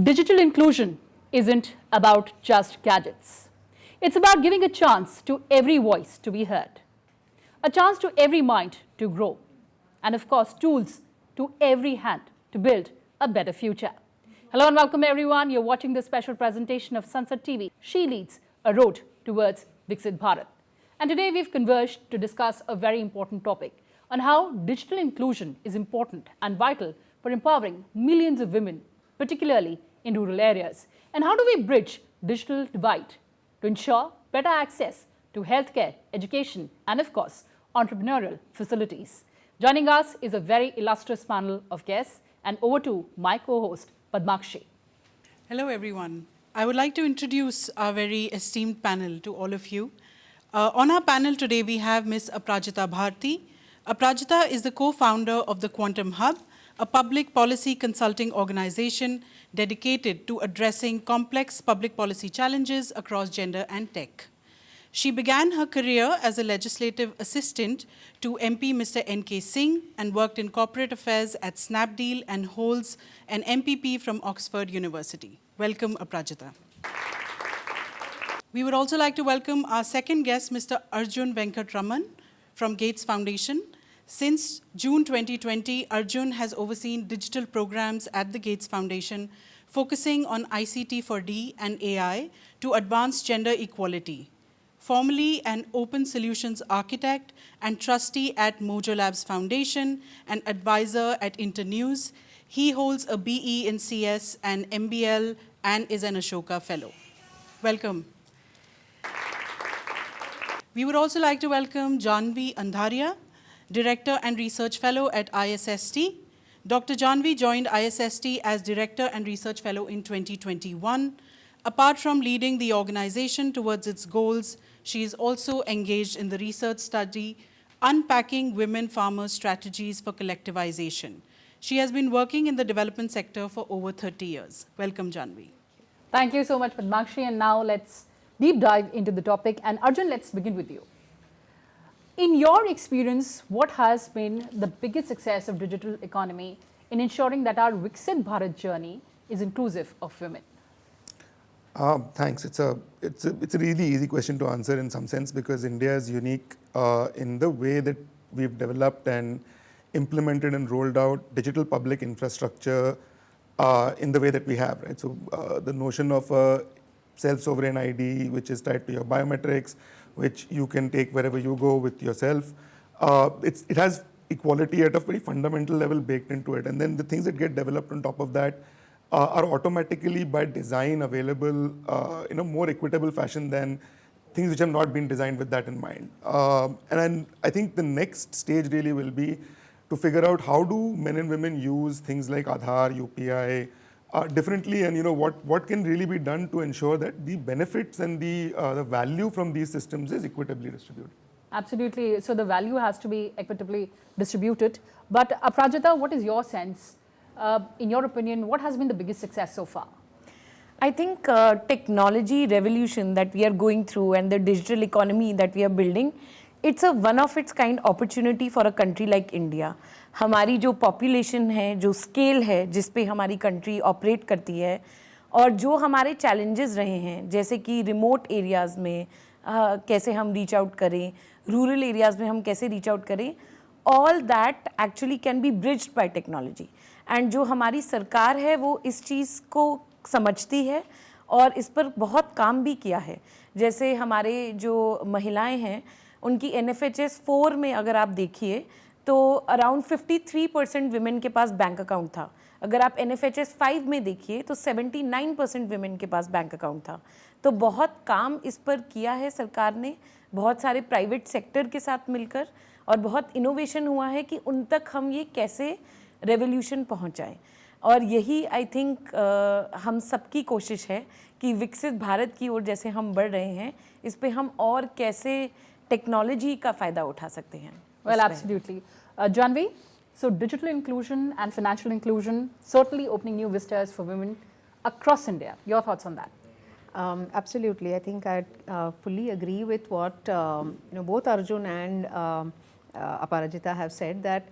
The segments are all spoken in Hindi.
Digital inclusion isn't about just gadgets. It's about giving a chance to every voice to be heard, a chance to every mind to grow, and of course, tools to every hand to build a better future. Hello and welcome everyone. You're watching this special presentation of Sunset TV. She leads a road towards Viksit Bharat. And today we've converged to discuss a very important topic on how digital inclusion is important and vital for empowering millions of women, particularly in rural areas. And how do we bridge digital divide to ensure better access to healthcare, education, and of course, entrepreneurial facilities. Joining us is a very illustrious panel of guests, and over to my co-host, Padmakshi. Hello, everyone. I would like to introduce our very esteemed panel to all of you. On our panel today, we have Ms. Aparajita Bharti. Aparajita is the co-founder of the Quantum Hub, a public policy consulting organization dedicated to addressing complex public policy challenges across gender and tech. She began her career as a legislative assistant to MP Mr. N.K. Singh and worked in corporate affairs at Snapdeal and holds an MPP from Oxford University. Welcome, Aparajita. We would also like to welcome our second guest, Mr. Arjun Venkatraman from Gates Foundation. Since June 2020, Arjun has overseen digital programs at the Gates Foundation, focusing on ICT for D and AI to advance gender equality. Formerly an open solutions architect and trustee at Mojo Labs Foundation and advisor at Internews, he holds a BE in CS and MBL and is an Ashoka Fellow. Welcome. We would also like to welcome Janvi Andharia, Director and Research Fellow at ISST. Dr. Janvi joined ISST as Director and Research Fellow in 2021. Apart from leading the organization towards its goals, she is also engaged in the research study Unpacking Women Farmers Strategies for Collectivization. She has been working in the development sector for over 30 years. Welcome, Janvi. Thank you so much, Padmakshi. And now let's deep dive into the topic. And Arjun, let's begin with you. In your experience, what has been the biggest success of digital economy in ensuring that our Viksit Bharat journey is inclusive of women? Thanks. It's a really easy question to answer in some sense because India is unique in the way that we've developed and implemented and rolled out digital public infrastructure in the way that we have, right? So the notion of a self-sovereign ID, which is tied to your biometrics, which you can take wherever you go with yourself. It has equality at a very fundamental level baked into it. And then the things that get developed on top of that are automatically by design available in a more equitable fashion than things which have not been designed with that in mind. And I think the next stage really will be to figure out how do men and women use things like Aadhaar, UPI, differently, and what can really be done to ensure that the benefits and the value from these systems is equitably distributed. Absolutely. So the value has to be equitably distributed. But Aparajita, what is your sense? In your opinion, what has been the biggest success so far? I think technology revolution that we are going through and the digital economy that we are building, it's a one of its kind opportunity for a country like India. हमारी जो पॉपुलेशन है, जो स्केल है जिस पे हमारी कंट्री ऑपरेट करती है और जो हमारे चैलेंजेस रहे हैं, जैसे कि रिमोट एरियाज़ में कैसे हम रीच आउट करें, रूरल एरियाज़ में हम कैसे रीच आउट करें, all that actually can be bridged bye technology. And जो हमारी सरकार है वो इस चीज़ को समझती है और इस पर बहुत काम भी किया है. जैसे हमारे जो महिलाएं हैं उनकी NFHS 4 में अगर आप देखिए तो अराउंड 53% विमेन के पास बैंक अकाउंट था. अगर आप NFHS 5 में देखिए तो 79% विमेन के पास बैंक अकाउंट था. तो बहुत काम इस पर किया है सरकार ने, बहुत सारे प्राइवेट सेक्टर के साथ मिलकर, और बहुत इनोवेशन हुआ है कि उन तक हम ये कैसे रेवोल्यूशन पहुंचाएं. और यही आई थिंक हम सबकी कोशिश है कि विकसित भारत की ओर जैसे हम बढ़ रहे हैं, इस पे हम और कैसे टेक्नोलॉजी का फ़ायदा उठा सकते हैं. Well, absolutely. Janvi, so digital inclusion and financial inclusion certainly opening new vistas for women across India. Your thoughts on that? Absolutely. I think I fully agree with what both Arjun and Aparajita have said, that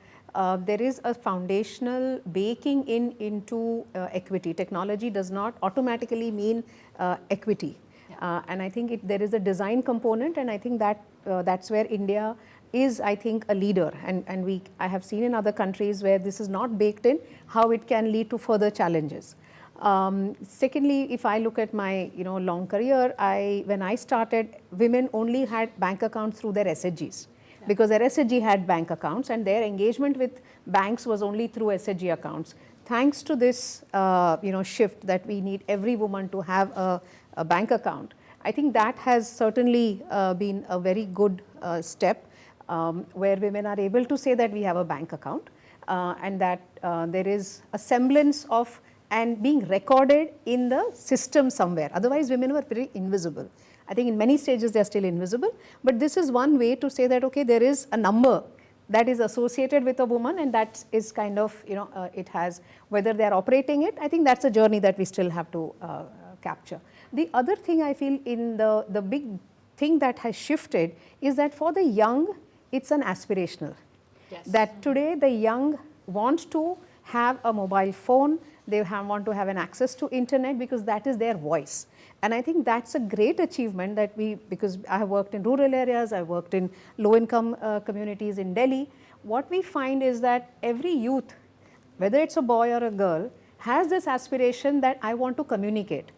there is a foundational baking into equity. Technology does not automatically mean equity. And I think there is a design component, and I think that's where India is, I think, a leader. And I have seen in other countries where this is not baked in, how it can lead to further challenges. Secondly, if I look at my long career, when I started, women only had bank accounts through their SHGs. Because their SHG had bank accounts and their engagement with banks was only through SHG accounts. Thanks to this shift that we need every woman to have a bank account, I think that has certainly been a very good step where women are able to say that we have a bank account and that there is a semblance of and being recorded in the system somewhere. Otherwise, women were very invisible. I think in many stages they are still invisible, but this is one way to say that, okay, there is a number that is associated with a woman, and that is kind of, it has, whether they are operating it, I think that's a journey that we still have to capture. The other thing I feel in the big thing that has shifted is that for the young, it's an aspirational. Yes. That today the young want to have a mobile phone, they want to have an access to internet because that is their voice. And I think that's a great achievement that because I have worked in rural areas, I worked in low income communities in Delhi. What we find is that every youth, whether it's a boy or a girl, has this aspiration that I want to communicate,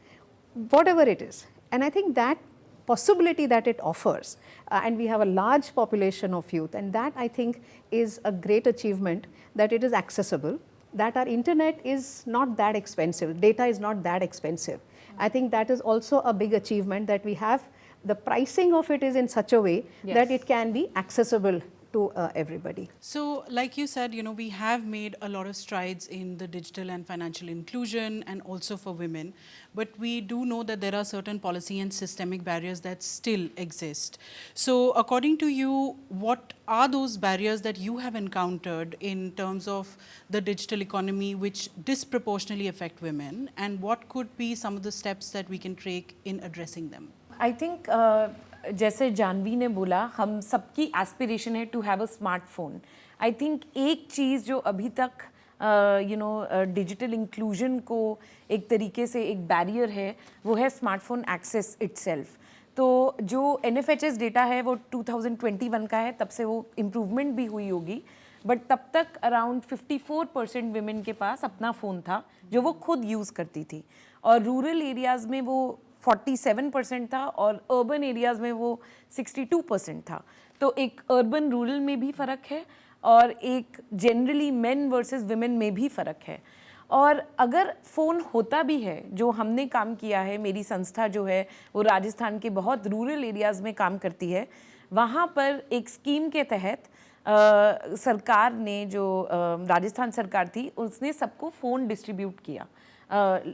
whatever it is. And I think that possibility that it offers, and we have a large population of youth, and that I think is a great achievement, that it is accessible, that our internet is not that expensive, data is not that expensive. I think that is also a big achievement, that we have the pricing of it is in such a way that it can be accessible to everybody. So, like you said, we have made a lot of strides in the digital and financial inclusion and also for women, but we do know that there are certain policy and systemic barriers that still exist. So, according to you, what are those barriers that you have encountered in terms of the digital economy which disproportionately affect women, and what could be some of the steps that we can take in addressing them? I think जैसे जानवी ने बोला, हम सबकी एस्पिरेशन है to have a smartphone. I think एक चीज़ जो अभी तक डिजिटल इंक्लूजन को एक तरीके से एक बैरियर है, वो है स्मार्टफोन एक्सेस इटसेल्फ. तो जो NFHS डेटा है वो 2021 का है, तब से वो इम्प्रूवमेंट भी हुई होगी, बट तब तक अराउंड 54% विमेन के पास अपना फ़ोन था जो वो खुद यूज़ करती थी, और रूरल एरियाज़ में वो 47% था और अर्बन एरियाज़ में वो 62% था. तो एक अर्बन रूरल में भी फ़र्क है और एक जनरली मेन वर्सेस विमेन में भी फ़र्क है. और अगर फ़ोन होता भी है, जो हमने काम किया है, मेरी संस्था जो है वो राजस्थान के बहुत रूरल एरियाज़ में काम करती है, वहाँ पर एक स्कीम के तहत सरकार ने, जो राजस्थान सरकार थी, उसने सबको फ़ोन डिस्ट्रीब्यूट किया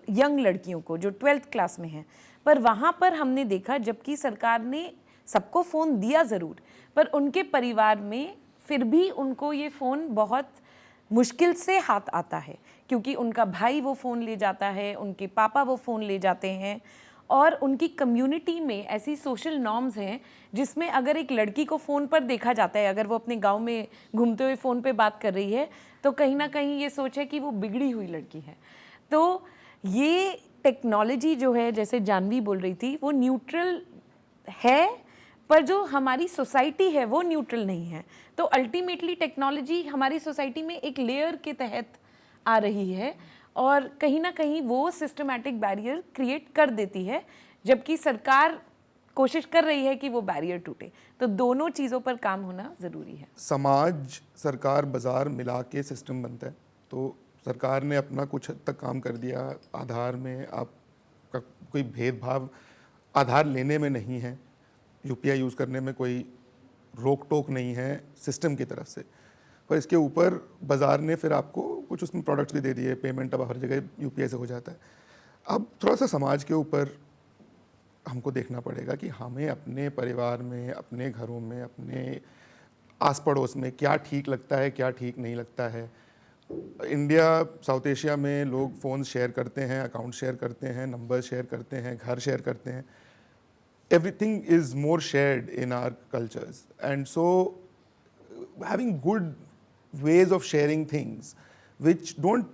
यंग लड़कियों को जो 12th क्लास में हैं. पर वहाँ पर हमने देखा, जबकि सरकार ने सबको फ़ोन दिया ज़रूर, पर उनके परिवार में फिर भी उनको ये फ़ोन बहुत मुश्किल से हाथ आता है, क्योंकि उनका भाई वो फ़ोन ले जाता है, उनके पापा वो फ़ोन ले जाते हैं, और उनकी कम्युनिटी में ऐसी सोशल नॉर्म्स हैं जिसमें अगर एक लड़की को फ़ोन पर देखा जाता है, अगर वो अपने गांव में घूमते हुए फ़ोन पे बात कर रही है, तो कहीं ना कहीं ये सोच है कि वो बिगड़ी हुई लड़की है. तो ये टेक्नोलॉजी जो है, जैसे जानवी बोल रही थी, वो न्यूट्रल है, पर जो हमारी सोसाइटी है वो न्यूट्रल नहीं है. तो अल्टीमेटली टेक्नोलॉजी हमारी सोसाइटी में एक लेयर के तहत आ रही है और कहीं ना कहीं वो सिस्टमैटिक बैरियर क्रिएट कर देती है, जबकि सरकार कोशिश कर रही है कि वो बैरियर टूटे. तो दोनों चीज़ों पर काम होना ज़रूरी है. समाज, सरकार, बाज़ार मिला के सिस्टम बनता है. तो सरकार ने अपना कुछ हद तक काम कर दिया. आधार में आपका कोई भेदभाव आधार लेने में नहीं है, UPI यूज़ करने में कोई रोक टोक नहीं है सिस्टम की तरफ से. पर इसके ऊपर बाज़ार ने फिर आपको कुछ उसमें प्रोडक्ट्स भी दे दिए. पेमेंट अब हर जगह UPI से हो जाता है. अब थोड़ा सा समाज के ऊपर हमको देखना पड़ेगा कि हमें अपने परिवार में, अपने घरों में, अपने आस पड़ोस में क्या ठीक लगता है, क्या ठीक नहीं लगता है. इंडिया, साउथ एशिया में लोग फ़ोन शेयर करते हैं, अकाउंट शेयर करते हैं, नंबर शेयर करते हैं, घर शेयर करते हैं. Everything is more shared in our cultures, and so having good ways of sharing things which don't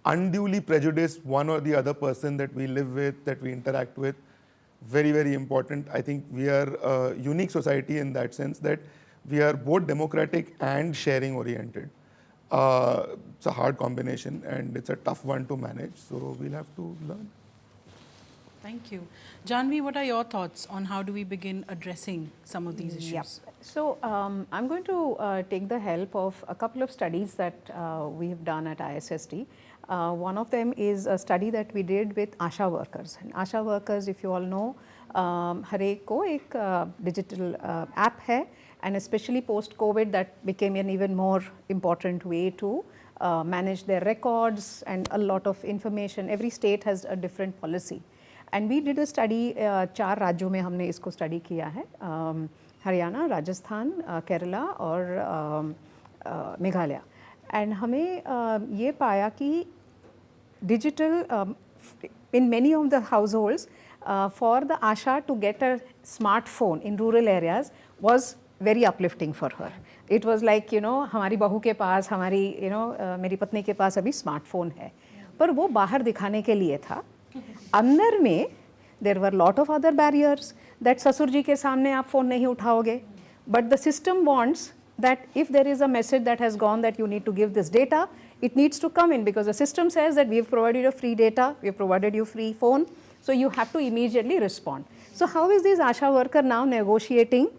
unduly prejudice one or the other person that we live with, that we interact with. Very, very important. I think we are a unique society in that sense that we are both democratic and sharing oriented. It's a hard combination and it's a tough one to manage, so we'll have to learn. Thank you. Janvi, what are your thoughts on how do we begin addressing some of these issues? Yeah. So I'm going to take the help of a couple of studies that we have done at ISST. One of them is a study that we did with ASHA workers. And ASHA workers, if you all know, हर एक को एक digital app है, and especially post COVID that became an even more important way to manage their records and a lot of information. Every state has a different policy. And we did a study, 4 राज्यों में हमने इसको study किया है, हरियाणा, राजस्थान, केरला और मेघालय. And हमें ये पाया कि digital in many of the households for the ASHA to get a smartphone in rural areas was very uplifting for her. It was like, you know, हमारी बहू के पास, हमारी, you know, मेरी पत्नी के पास अभी स्मार्टफोन है, पर वो बाहर दिखाने के लिए था. अंदर में there were lot of other barriers that ससुर जी के सामने आप फ़ोन नहीं उठाओगे, but the system wants that if there is a message that has gone that you need to give this data, it needs to come in because the system says that we have provided you free data, we have provided you free phone, so you have to immediately respond. So how is this ASHA worker now negotiating,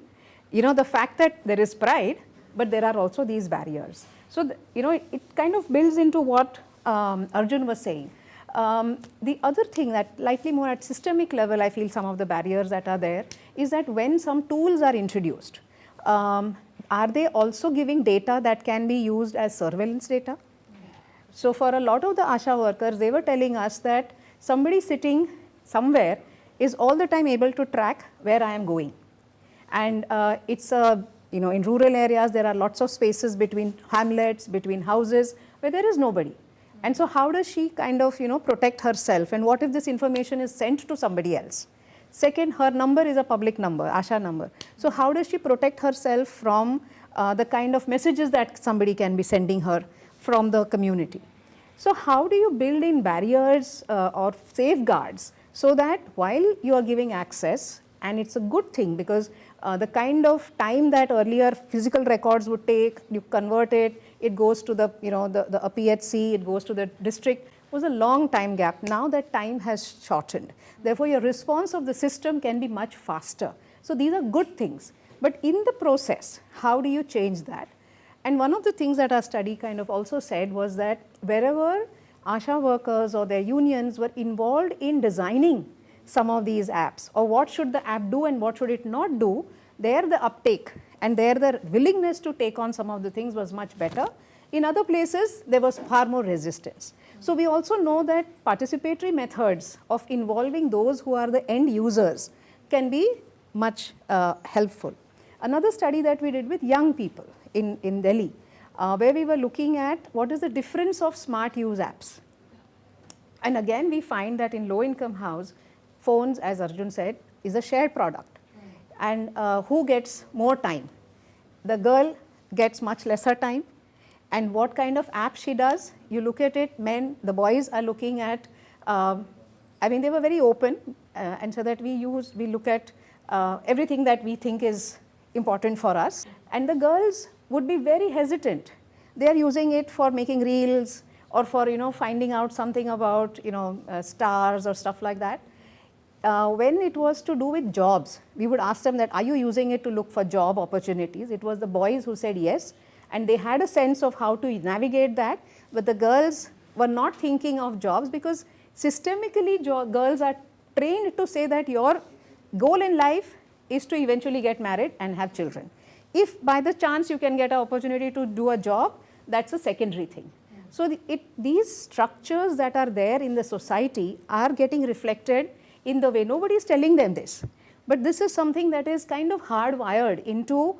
you know, the fact that there is pride, but there are also these barriers. So, you know, it kind of builds into what Arjun was saying. The other thing that slightly more at systemic level, I feel some of the barriers that are there is that when some tools are introduced, are they also giving data that can be used as surveillance data? So for a lot of the ASHA workers, they were telling us that somebody sitting somewhere is all the time able to track where I am going. And it's a, you know, in rural areas, there are lots of spaces between hamlets, between houses, where there is nobody. And so how does she kind of, you know, protect herself? And what if this information is sent to somebody else? Second, her number is a public number, ASHA number. So how does she protect herself from the kind of messages that somebody can be sending her from the community? So how do you build in barriers or safeguards so that while you are giving access, and it's a good thing because the kind of time that earlier physical records would take, you convert it, it goes to the, you know, the PHC, it goes to the district, was a long time gap. Now that time has shortened. Therefore, your response of the system can be much faster. So these are good things. But in the process, how do you change that? And one of the things that our study kind of also said was that wherever ASHA workers or their unions were involved in designing some of these apps, or what should the app do and what should it not do, there the uptake and there the willingness to take on some of the things was much better. In other places, there was far more resistance. So we also know that participatory methods of involving those who are the end users can be much helpful. Another study that we did with young people in Delhi, where we were looking at what is the difference of smart use apps. And again, we find that in low income house, phones, as Arjun said, is a shared product. And who gets more time? The girl gets much lesser time. And what kind of app she does, you look at it, men, the boys are looking at, I mean, they were very open, and so that we look at everything that we think is important for us. And the girls would be very hesitant. They are using it for making reels or for, you know, finding out something about, you know, stars or stuff like that. When it was to do with jobs, we would ask them that, are you using it to look for job opportunities? It was the boys who said yes, and they had a sense of how to navigate that, but the girls were not thinking of jobs because systemically girls are trained to say that your goal in life is to eventually get married and have children. If by the chance you can get an opportunity to do a job, that's a secondary thing. So these structures that are there in the society are getting reflected in the way, nobody is telling them this, but this is something that is kind of hardwired into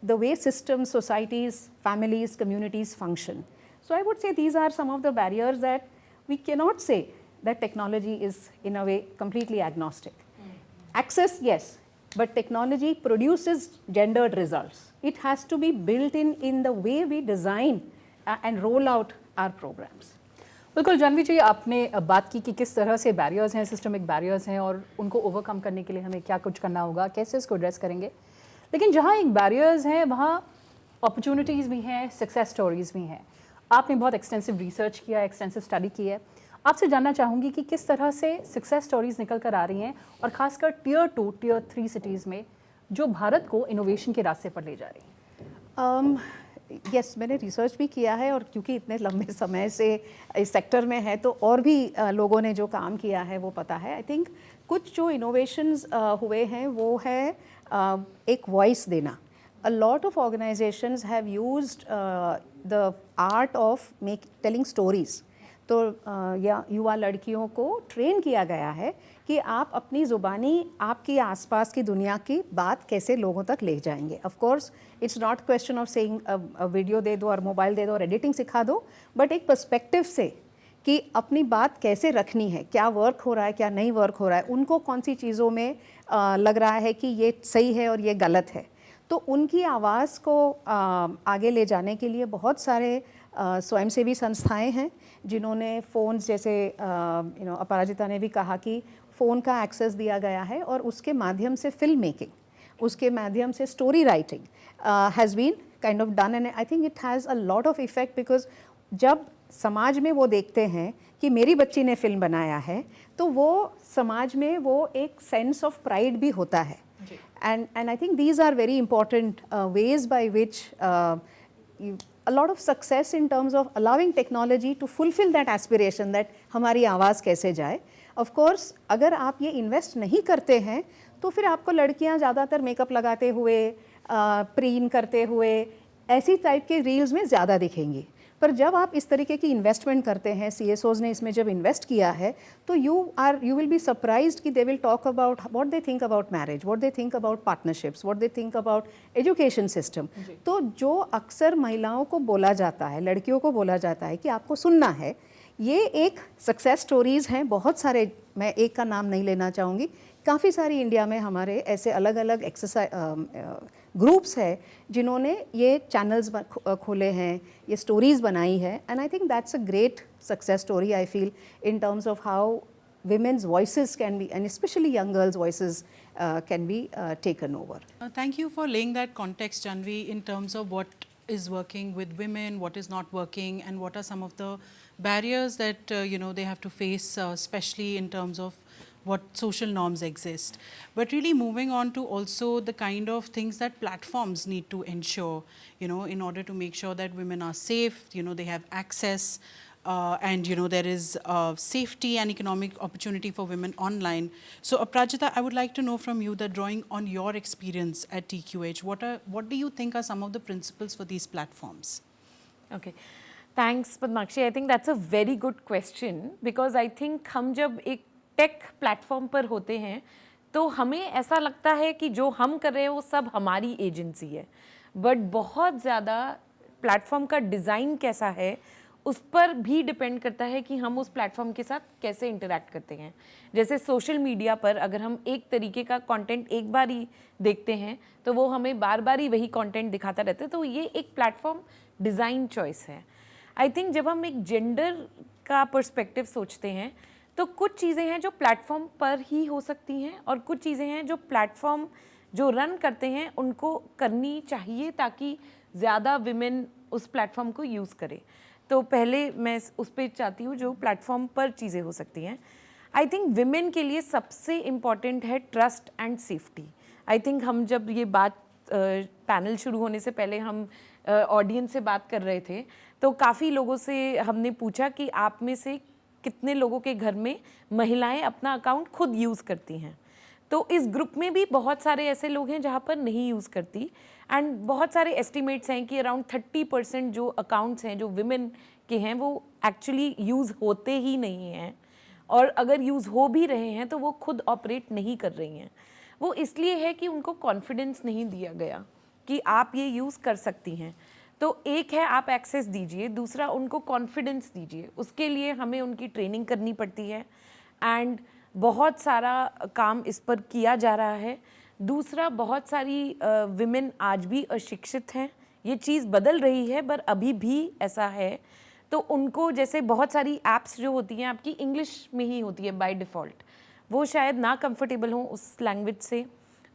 the way systems, societies, families, communities function. So I would say these are some of the barriers that we cannot say that technology is in a way completely agnostic. Access, yes, but technology produces gendered results. It has to be built in the way we design and roll out our programs. बिल्कुल जानवी जी, आपने बात की कि किस तरह से बैरियर्स हैं, सिस्टमिक बैरियर्स हैं और उनको ओवरकम करने के लिए हमें क्या कुछ करना होगा, कैसे इसको एड्रेस करेंगे। लेकिन जहाँ एक बैरियर्स हैं वहाँ अपॉर्चुनिटीज़ भी हैं, सक्सेस स्टोरीज़ भी हैं। आपने बहुत एक्सटेंसिव रिसर्च किया, एक्सटेंसिव स्टडी की है। आपसे जानना चाहूँगी कि किस तरह से सक्सेस स्टोरीज़ निकल कर आ रही हैं और ख़ासकर टियर 2, टियर 3 सिटीज़ में जो भारत को इनोवेशन के रास्ते पर ले जा रही हैं। यस, मैंने रिसर्च भी किया है और क्योंकि इतने लंबे समय से इस सेक्टर में है तो और भी लोगों ने जो काम किया है वो पता है। आई थिंक कुछ जो इनोवेशंस हुए हैं वो है एक वॉइस देना। A lot of organizations have used the art of telling stories. तो या युवा लड़कियों को ट्रेन किया गया है कि आप अपनी ज़ुबानी आपकी आसपास की दुनिया की बात कैसे लोगों तक ले जाएंगे। Of course it's not question of saying video दे दो और मोबाइल दे दो और एडिटिंग सिखा दो, बट एक पर्सपेक्टिव से कि अपनी बात कैसे रखनी है, क्या वर्क हो रहा है, क्या नहीं वर्क हो रहा है, उनको कौन सी चीज़ों में लग रहा है कि ये सही है और ये गलत है। तो उनकी आवाज़ को आगे ले जाने के लिए बहुत सारे स्वयंसेवी संस्थाएं हैं जिन्होंने फ़ोन्स जैसे अपराजिता ने भी कहा कि फ़ोन का एक्सेस दिया गया है और उसके माध्यम से फिल्म मेकिंग, उसके माध्यम से story writing has been kind of done, and I think it has a lot of effect because जब समाज में वो देखते हैं कि मेरी बच्ची ने फिल्म बनाया है तो वो समाज में वो एक सेंस ऑफ प्राइड भी होता है। And I think these are very important ways by which a lot of success in terms of allowing technology to fulfill that aspiration that हमारी आवाज़ कैसे जाए। Of course अगर आप ये इन्वेस्ट नहीं करते हैं तो फिर आपको लड़कियां ज़्यादातर मेकअप लगाते हुए प्रीन करते हुए ऐसी टाइप के रील्स में ज़्यादा दिखेंगी। पर जब आप इस तरीके की इन्वेस्टमेंट करते हैं, CSOs ने इसमें जब इन्वेस्ट किया है तो यू विल बी सरप्राइज्ड कि they will talk about what they think about marriage, what they think about partnerships, what they think about education system. तो जो अक्सर महिलाओं को बोला जाता है, लड़कियों को बोला जाता है कि आपको सुनना है, ये एक सक्सेस स्टोरीज़ हैं बहुत सारे। मैं एक का नाम नहीं लेना चाहूँगी, काफ़ी सारी इंडिया में हमारे ऐसे अलग अलग ग्रुप्स है जिन्होंने ये चैनल्स खोले हैं, ये स्टोरीज़ बनाई है, and I think that's a great success story I feel in terms of how women's voices can be, and especially young girls' voices can be taken over. Thank you for laying that context, Janvi, in terms of what is working with women, what is not working, and what are some of the barriers that they have to face, especially in terms of what social norms exist. But really moving on to also the kind of things that platforms need to ensure, in order to make sure that women are safe, they have access, and there is safety and economic opportunity for women online. So Aprajita, I would like to know from you that drawing on your experience at TQH, what do you think are some of the principles for these platforms? Okay. Thanks, Padmakshi. I think that's a very good question because I think हम जब एक टेक प्लेटफॉर्म पर होते हैं तो हमें ऐसा लगता है कि जो हम कर रहे हैं वो सब हमारी एजेंसी है, बट बहुत ज़्यादा प्लेटफॉर्म का डिज़ाइन कैसा है उस पर भी डिपेंड करता है कि हम उस प्लेटफॉर्म के साथ कैसे इंटरेक्ट करते हैं। जैसे सोशल मीडिया पर अगर हम एक तरीके का कंटेंट एक बार ही देखते हैं तो वो हमें बार बार ही वही कंटेंट दिखाता रहता है, तो ये एक प्लेटफॉर्म डिज़ाइन चॉइस है। आई थिंक जब हम एक जेंडर का पर्सपेक्टिव सोचते हैं तो कुछ चीज़ें हैं जो प्लेटफॉर्म पर ही हो सकती हैं और कुछ चीज़ें हैं जो प्लेटफॉर्म जो रन करते हैं उनको करनी चाहिए ताकि ज़्यादा विमेन उस प्लेटफॉर्म को यूज़ करें। तो पहले मैं उस पर चाहती हूँ जो प्लेटफॉर्म पर चीज़ें हो सकती हैं। आई थिंक विमेन के लिए सबसे इम्पॉर्टेंट है trust and safety. I think हम जब ये बात पैनल शुरू होने से पहले हम ऑडियंस से बात कर रहे थे तो काफ़ी लोगों से हमने पूछा कि आप में से कितने लोगों के घर में महिलाएं अपना अकाउंट खुद यूज़ करती हैं। तो इस ग्रुप में भी बहुत सारे ऐसे लोग हैं जहाँ पर नहीं यूज़ करती, एंड बहुत सारे एस्टिमेट्स हैं कि अराउंड 30% जो अकाउंट्स हैं जो विमेन के हैं वो एक्चुअली यूज़ होते ही नहीं हैं, और अगर यूज़ हो भी रहे हैं तो वो खुद ऑपरेट नहीं कर रही हैं। वो इसलिए है कि उनको कॉन्फिडेंस नहीं दिया गया कि आप ये यूज़ कर सकती हैं। तो एक है आप एक्सेस दीजिए, दूसरा उनको कॉन्फिडेंस दीजिए। उसके लिए हमें उनकी ट्रेनिंग करनी पड़ती है एंड बहुत सारा काम इस पर किया जा रहा है। दूसरा, बहुत सारी विमेन आज भी अशिक्षित हैं, ये चीज़ बदल रही है पर अभी भी ऐसा है। तो उनको, जैसे बहुत सारी ऐप्स जो होती हैं आपकी इंग्लिश में ही होती है बाय डिफ़ॉल्ट, वो शायद ना कंफर्टेबल हों उस लैंग्वेज से।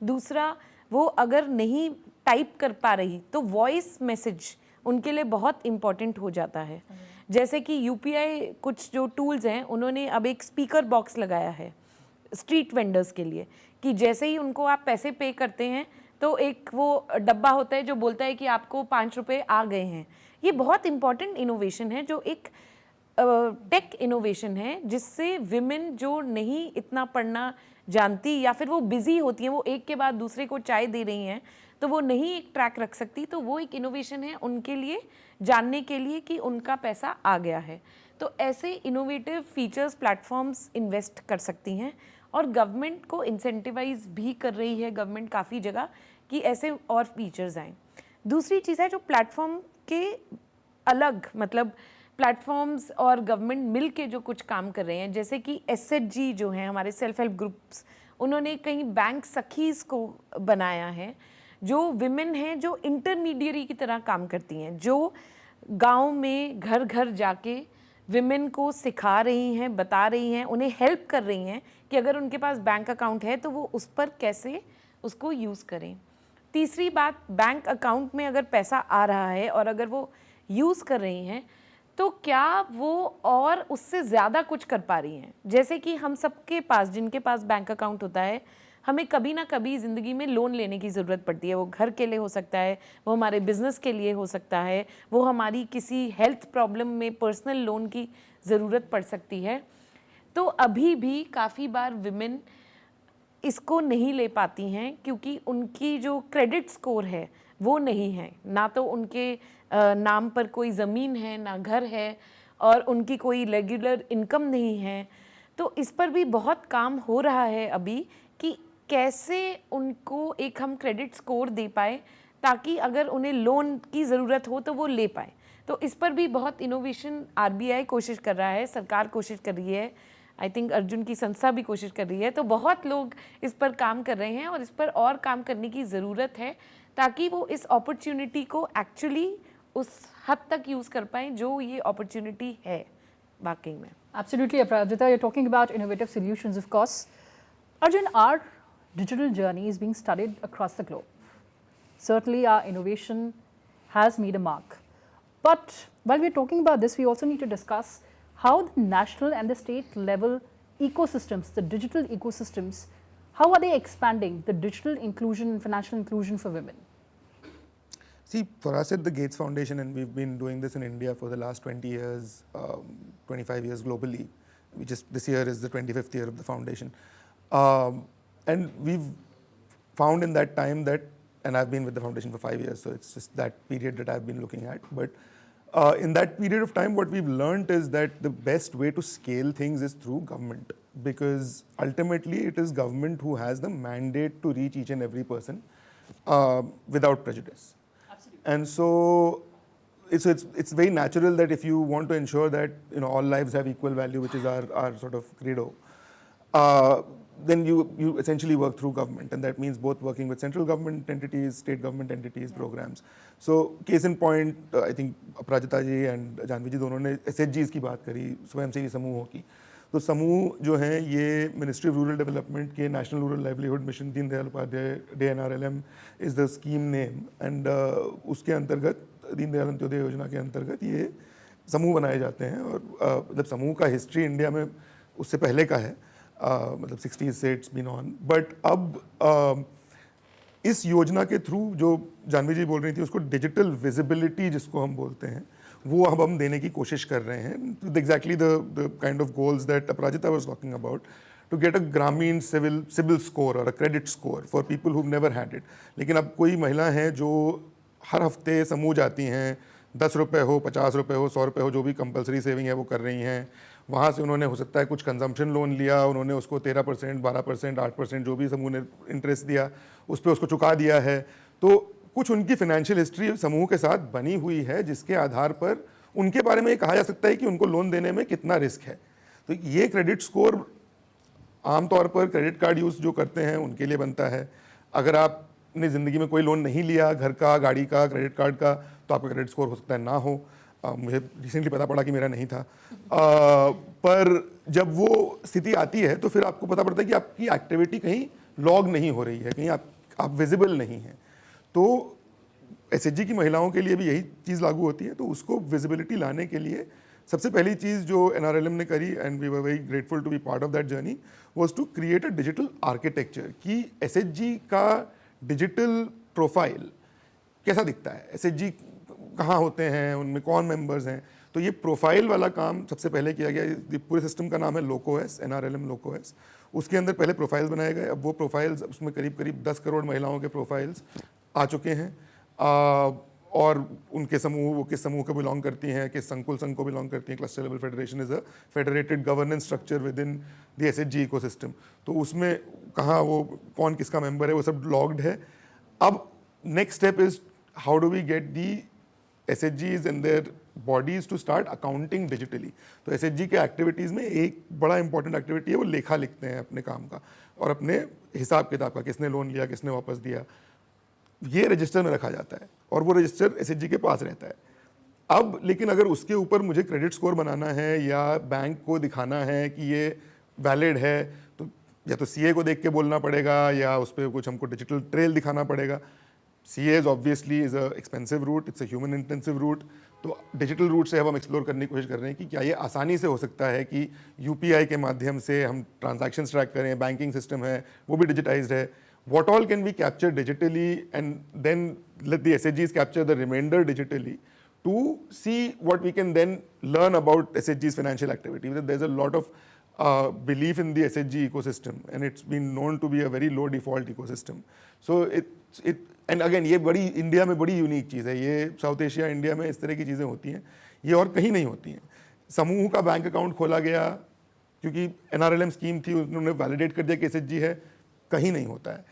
दूसरा, वो अगर नहीं टाइप कर पा रही तो वॉइस मैसेज उनके लिए बहुत इम्पॉर्टेंट हो जाता है। जैसे कि यूपीआई कुछ जो टूल्स हैं, उन्होंने अब एक स्पीकर बॉक्स लगाया है स्ट्रीट वेंडर्स के लिए, कि जैसे ही उनको आप पैसे पे करते हैं तो एक वो डब्बा होता है जो बोलता है कि आपको 5 रुपये आ गए हैं। ये बहुत इम्पॉर्टेंट इनोवेशन है, जो एक टेक इनोवेशन है, जिससे विमेन जो नहीं इतना पढ़ना जानती या फिर वो बिजी होती हैं, वो एक के बाद दूसरे को चाय दे रही हैं, तो वो नहीं एक ट्रैक रख सकती, तो वो एक इनोवेशन है उनके लिए जानने के लिए कि उनका पैसा आ गया है। तो ऐसे इनोवेटिव फीचर्स प्लेटफॉर्म्स इन्वेस्ट कर सकती हैं, और गवर्नमेंट को इंसेंटिवाइज भी कर रही है गवर्नमेंट काफ़ी जगह कि ऐसे और फीचर्स आएँ। दूसरी चीज़ है जो प्लेटफॉर्म के अलग, मतलब प्लेटफॉर्म्स और गवर्नमेंट मिल के जो कुछ काम कर रहे हैं, जैसे कि SHG जो हैं हमारे सेल्फ हेल्प ग्रुप्स, उन्होंने कहीं बैंक सखीज़ को बनाया है, जो विमेन हैं जो इंटरमीडियरी की तरह काम करती हैं, जो गांव में घर घर जाके विमेन को सिखा रही हैं, बता रही हैं, उन्हें हेल्प कर रही हैं कि अगर उनके पास बैंक अकाउंट है तो वो उस पर कैसे उसको यूज़ करें। तीसरी बात, बैंक अकाउंट में अगर पैसा आ रहा है और अगर वो यूज़ कर रही हैं तो क्या वो और उससे ज़्यादा कुछ कर पा रही हैं। जैसे कि हम सबके पास, जिनके पास बैंक अकाउंट होता है, हमें कभी ना कभी ज़िंदगी में लोन लेने की ज़रूरत पड़ती है। वो घर के लिए हो सकता है, वो हमारे बिज़नेस के लिए हो सकता है, वो हमारी किसी हेल्थ प्रॉब्लम में पर्सनल लोन की ज़रूरत पड़ सकती है। तो अभी भी काफ़ी बार विमेन इसको नहीं ले पाती हैं क्योंकि उनकी जो क्रेडिट स्कोर है वो नहीं है, ना तो उनके नाम पर कोई ज़मीन है, ना घर है, और उनकी कोई रेगुलर इनकम नहीं है। तो इस पर भी बहुत काम हो रहा है अभी कि कैसे उनको एक हम क्रेडिट स्कोर दे पाए ताकि अगर उन्हें लोन की ज़रूरत हो तो वो ले पाए। तो इस पर भी बहुत इनोवेशन RBI कोशिश कर रहा है, सरकार कोशिश कर रही है, आई थिंक अर्जुन की संस्था भी कोशिश कर रही है। तो बहुत लोग इस पर काम कर रहे हैं और इस पर और काम करने की ज़रूरत है ताकि वो इस अपॉर्चुनिटी को एक्चुअली उस हद तक यूज़ कर पाएँ जो ये अपॉर्चुनिटी है वाकई में। Absolutely, Aprajita. You're talking about innovative solutions, of course. Arjun, our digital journey is being studied across the globe. Certainly, our innovation has made a mark. But while we're talking about this, we also need to discuss how the national and the state level ecosystems, the digital ecosystems, how are they expanding the digital inclusion and financial inclusion for women? See, for us at the Gates Foundation, and we've been doing this in India for the last 20 years, 25 years globally, this year is the 25th year of the foundation. And we've found in that time that, and I've been with the foundation for 5 years, so it's just that period that I've been looking at. But in that period of time, what we've learned is that the best way to scale things is through government, because ultimately it is government who has the mandate to reach each and every person without prejudice. And so it's very natural that if you want to ensure that all lives have equal value, which is our sort of credo, then you essentially work through government, and that means both working with central government entities, state government entities, programs. So case in point, I think Aprajita ji and Janvi ji दोनों ने SHGs की बात करी, स्वयंसेवी समूहों की। तो समूह जो हैं ये मिनिस्ट्री ऑफ रूरल डेवलपमेंट के national rural livelihood mission Deendayal Upadhyay DNRLM is the scheme name, and उसके अंतर्गत दीनदयाल अंत्योदय योजना के अंतर्गत ये समूह बनाए जाते हैं। और मतलब समूह का हिस्ट्री इंडिया में उससे पहले का है, मतलब 60s से इट्स बीन ऑन। बट अब इस योजना के थ्रू जो जानवी जी बोल रही थी उसको डिजिटल विजिबिलिटी जिसको हम बोलते हैं वो अब हम देने की कोशिश कर रहे हैं। Exactly the kind of goals that Aparajita was talking about, to get a ग्रामीण सिविल स्कोर और a credit score for people who never had it. लेकिन अब कोई महिला हैं जो हर हफ्ते समूह जाती हैं, 10 रुपये हो, 50 रुपये हो, 100 रुपये हो, जो भी कंपलसरी सेविंग है वो कर रही हैं। वहाँ से उन्होंने हो सकता है कुछ कंजम्पशन लोन लिया, उन्होंने उसको 13%, 12%, 8% जो भी समूह ने इंटरेस्ट दिया उस पर उसको चुका दिया है। तो कुछ उनकी फाइनेंशियल हिस्ट्री समूह के साथ बनी हुई है जिसके आधार पर उनके बारे में ये कहा जा सकता है कि उनको लोन देने में कितना रिस्क है। तो ये क्रेडिट स्कोर आमतौर पर क्रेडिट कार्ड यूज़ जो करते हैं उनके लिए बनता है, अगर आपने ज़िंदगी में कोई लोन नहीं लिया, घर का, गाड़ी का, क्रेडिट कार्ड का, तो आपका क्रेडिट स्कोर हो सकता है ना हो। मुझे रिसेंटली पता पड़ा कि मेरा नहीं था। पर जब वो स्थिति आती है तो फिर आपको पता पड़ता है कि आपकी एक्टिविटी कहीं लॉग नहीं हो रही है, कहीं आप विजिबल नहीं हैं। तो एसएचजी की महिलाओं के लिए भी यही चीज़ लागू होती है। तो उसको विजिबिलिटी लाने के लिए सबसे पहली चीज़ जो एनआरएलएम ने करी, and we were very grateful to be part of that journey, was to create a digital architecture कि एसएचजी का डिजिटल प्रोफाइल कैसा दिखता है, एसएचजी कहाँ होते हैं, उनमें कौन मेंबर्स हैं। तो ये प्रोफाइल वाला काम सबसे पहले किया गया। ये पूरे सिस्टम का नाम है लोकोएस, एनआरएलएम लोकोएस। उसके अंदर पहले प्रोफाइल्स बनाए गए। अब वो प्रोफाइल्स, उसमें करीब करीब 10 करोड़ महिलाओं के प्रोफाइल्स आ चुके हैं। और उनके समूह, वो किस समूह को बिलोंग करती हैं, किस संकुल संघ को बिलोंग करती हैं। Cluster level federation is a federated governance structure with in the SHG ecosystem. तो उसमें कहाँ वो कौन किसका मेंबर है वो सब लॉग्ड है। अब next step is how do we get the SHGs and their bodies to start accounting digitally। तो SHG के एक्टिविटीज़ में एक बड़ा इंपॉर्टेंट एक्टिविटी है, वो लेखा लिखते हैं अपने काम का और अपने हिसाब किताब का, किसने लोन लिया, किसने वापस दिया, ये रजिस्टर में रखा जाता है और वो रजिस्टर SHG के पास रहता है। अब लेकिन अगर उसके ऊपर मुझे क्रेडिट स्कोर बनाना है या बैंक को दिखाना है कि ये वैलिड है, तो या तो CA को देख के बोलना पड़ेगा या उस पर कुछ हमको डिजिटल ट्रेल दिखाना पड़ेगा। CA is obviously is a expensive route, it's a human intensive route। तो डिजिटल रूट से अब हम एक्सप्लोर करने की कोशिश कर रहे हैं कि क्या ये आसानी से हो सकता है कि UPI के माध्यम से हम ट्रांजैक्शंस ट्रैक करें, बैंकिंग सिस्टम है वो भी डिजिटाइज्ड है। What all can we capture digitally and then let the SHGs capture the remainder digitally to see what we can then learn about SHG's financial activity। There's a lot of belief in the SHG ecosystem and it's been known to be a very low default ecosystem। So and again ये बड़ी इंडिया में बड़ी यूनिक चीज़ है। ये साउथ एशिया, इंडिया में इस तरह की चीज़ें होती हैं, ये और कहीं नहीं होती हैं। समूह का बैंक अकाउंट खोला गया क्योंकि एनआरएलएम स्कीम थी, उन्होंने वैलिडेट कर दिया कि एसएचजी है, कहीं नहीं होता है।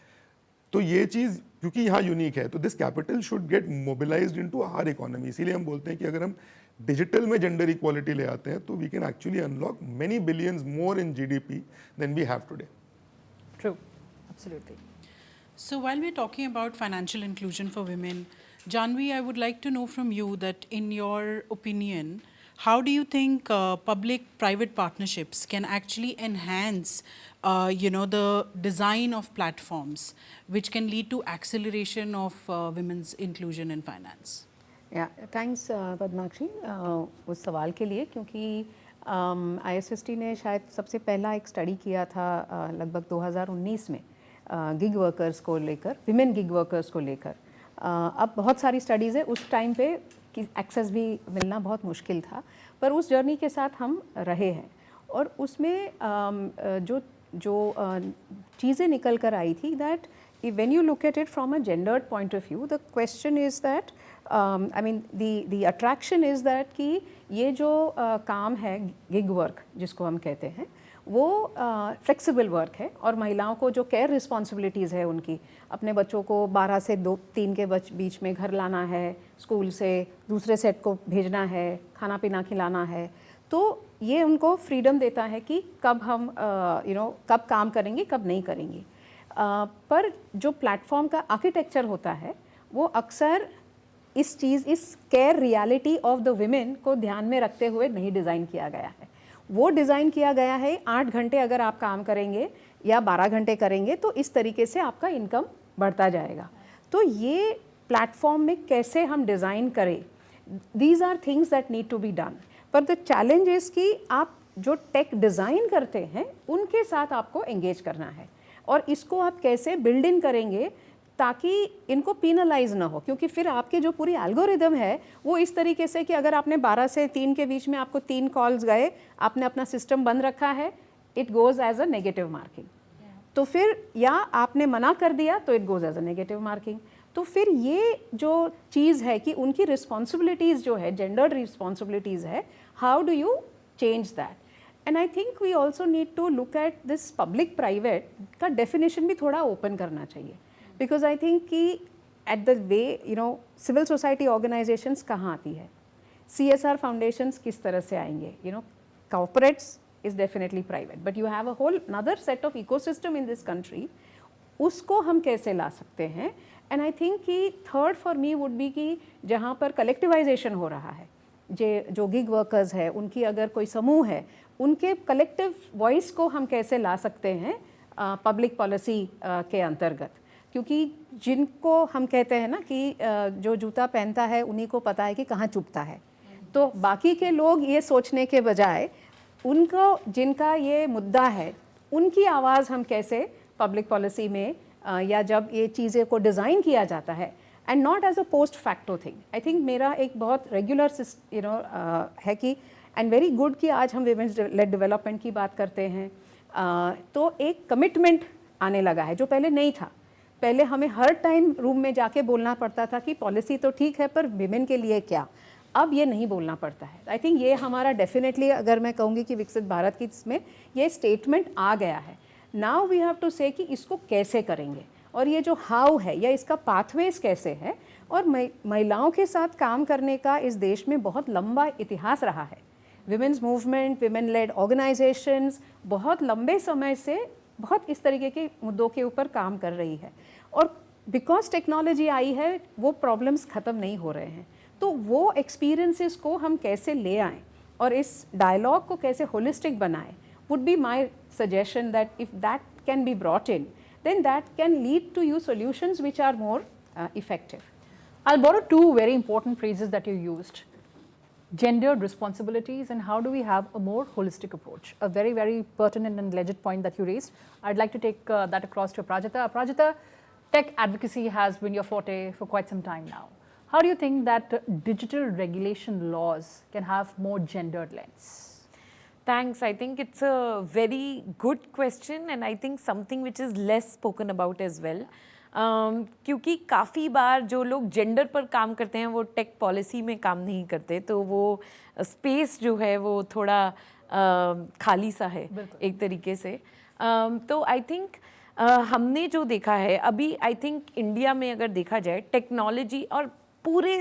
तो ये चीज़ क्योंकि यहाँ यूनिक है, तो this capital should get mobilised into our economy. इसीलिए हम बोलते हैं कि अगर हम डिजिटल में जेंडर इक्वालिटी ले आते हैं तो we can actually unlock many billions more in GDP than we have today. True, absolutely. So while we're talking about financial inclusion for women, Janvi, I would like to know from you that in your opinion, how do you think public-private partnerships can actually enhance, the design of platforms which can lead to acceleration of women's inclusion in finance? Thanks Padmakshi उस सवाल के लिए, क्योंकि ISST ने शायद सबसे पहला एक स्टडी किया था लगभग 2019 में गिग वर्कर्स को लेकर, विमेन गिग वर्कर्स को लेकर। अब बहुत सारी स्टडीज़ है, उस टाइम पे कि एक्सेस भी मिलना बहुत मुश्किल था, पर उस जर्नी के साथ हम रहे हैं और उसमें जो चीज़ें निकल कर आई थी that when you look at it from a gendered point of view, the question is that the attraction is that कि ये जो काम है गिग वर्क जिसको हम कहते हैं वो फ्लेक्सिबल वर्क है और महिलाओं को जो केयर रिस्पॉन्सिबिलिटीज़ है उनकी, अपने बच्चों को 12 से 2-3 के बीच में घर लाना है, स्कूल से दूसरे सेट को भेजना है, खाना पीना खिलाना है, तो ये उनको फ्रीडम देता है कि कब हम कब काम करेंगे कब नहीं करेंगे। पर जो प्लेटफॉर्म का आर्किटेक्चर होता है वो अक्सर इस care reality of the women को ध्यान में रखते हुए नहीं डिज़ाइन किया गया है। वो डिज़ाइन किया गया है 8 घंटे अगर आप काम करेंगे या 12 घंटे करेंगे तो इस तरीके से आपका इनकम बढ़ता जाएगा। तो ये प्लेटफॉर्म में कैसे हम डिज़ाइन करें, these are things that need to be done. पर द चैलेंज इज़ कि आप जो टेक डिज़ाइन करते हैं उनके साथ आपको एंगेज करना है और इसको आप कैसे बिल्ड इन करेंगे ताकि इनको पीनलाइज ना हो, क्योंकि फिर आपके जो पूरी एल्गोरिदम है वो इस तरीके से कि अगर आपने 12 से 3 के बीच में आपको 3 कॉल्स गए, आपने अपना सिस्टम बंद रखा है, it goes as a negative marking. तो फिर या आपने मना कर दिया तो it goes as a negative marking. तो फिर ये जो चीज़ है कि उनकी रिस्पॉन्सिबिलिटीज़ जो है, जेंडर्ड रिस्पॉन्सिबिलिटीज़ है, how do you change that? And I think we also need to look at this public private का डेफिनेशन भी थोड़ा ओपन करना चाहिए, बिकॉज आई थिंक कि at the way civil society organisations कहाँ आती है, CSR फाउंडेशंस किस तरह से आएंगे, corporates is definitely private, but you have a whole another set of ecosystem in this country उसको हम कैसे ला सकते हैं. एंड आई थिंक कि third for me would be कि जहाँ पर कलेक्टिवाइजेशन हो रहा है, जो गिग वर्कर्स है उनकी अगर कोई समूह है, उनके कलेक्टिव वॉइस को हम कैसे ला सकते हैं पब्लिक पॉलिसी के अंतर्गत. क्योंकि जिनको हम कहते हैं ना कि जो जूता पहनता है उन्हीं को पता है कि कहाँ चुभता है, तो बाकी के लोग ये सोचने के बजाय उनको जिनका ये मुद्दा है उनकी आवाज़ हम कैसे पब्लिक पॉलिसी में या जब ये चीज़ें को डिज़ाइन किया जाता है and not as a post facto thing. I think मेरा एक बहुत रेगुलर है कि एंड वेरी गुड कि आज हम विमेंस लेड डेवलपमेंट की बात करते हैं. तो एक कमिटमेंट आने लगा है जो पहले नहीं था. पहले हमें हर टाइम रूम में जाके बोलना पड़ता था कि पॉलिसी तो ठीक है पर विमेन के लिए क्या. अब ये नहीं बोलना पड़ता है. आई थिंक ये हमारा डेफिनेटली, अगर मैं कहूँगी कि विकसित भारत की इसमें ये स्टेटमेंट आ गया है. नाउ वी हैव टू से कि इसको कैसे करेंगे और ये जो हाउ है या इसका पाथवेज कैसे है. और महिलाओं के साथ काम करने का इस देश में बहुत लंबा इतिहास रहा है. Women's movement, women lead organisations बहुत लंबे समय से बहुत इस तरीके के मुद्दों के ऊपर काम कर रही है. और बिकॉज टेक्नोलॉजी आई है वो प्रॉब्लम्स ख़त्म नहीं हो रहे हैं. तो वो एक्सपीरियंसेस को हम कैसे ले आएँ और इस डायलॉग को कैसे होलिस्टिक बनाएं would be my suggestion, that if that can be brought in, then that can lead to you solutions which are more effective. I'll borrow two very important phrases that you used: gendered responsibilities and how do we have a more holistic approach. A very, very pertinent and legit point that you raised. I'd like to take that across to Aprajita. Aprajita, tech advocacy has been your forte for quite some time now. How do you think that digital regulation laws can have more gendered lens? Thanks. I think it's a very good question and I think something which is less spoken about as well. क्योंकि काफ़ी बार जो लोग जेंडर पर काम करते हैं वो टेक पॉलिसी में काम नहीं करते, तो वो स्पेस जो है वो थोड़ा खाली सा है एक तरीके से. तो आई थिंक हमने जो देखा है अभी, आई थिंक इंडिया में अगर देखा जाए टेक्नोलॉजी और पूरे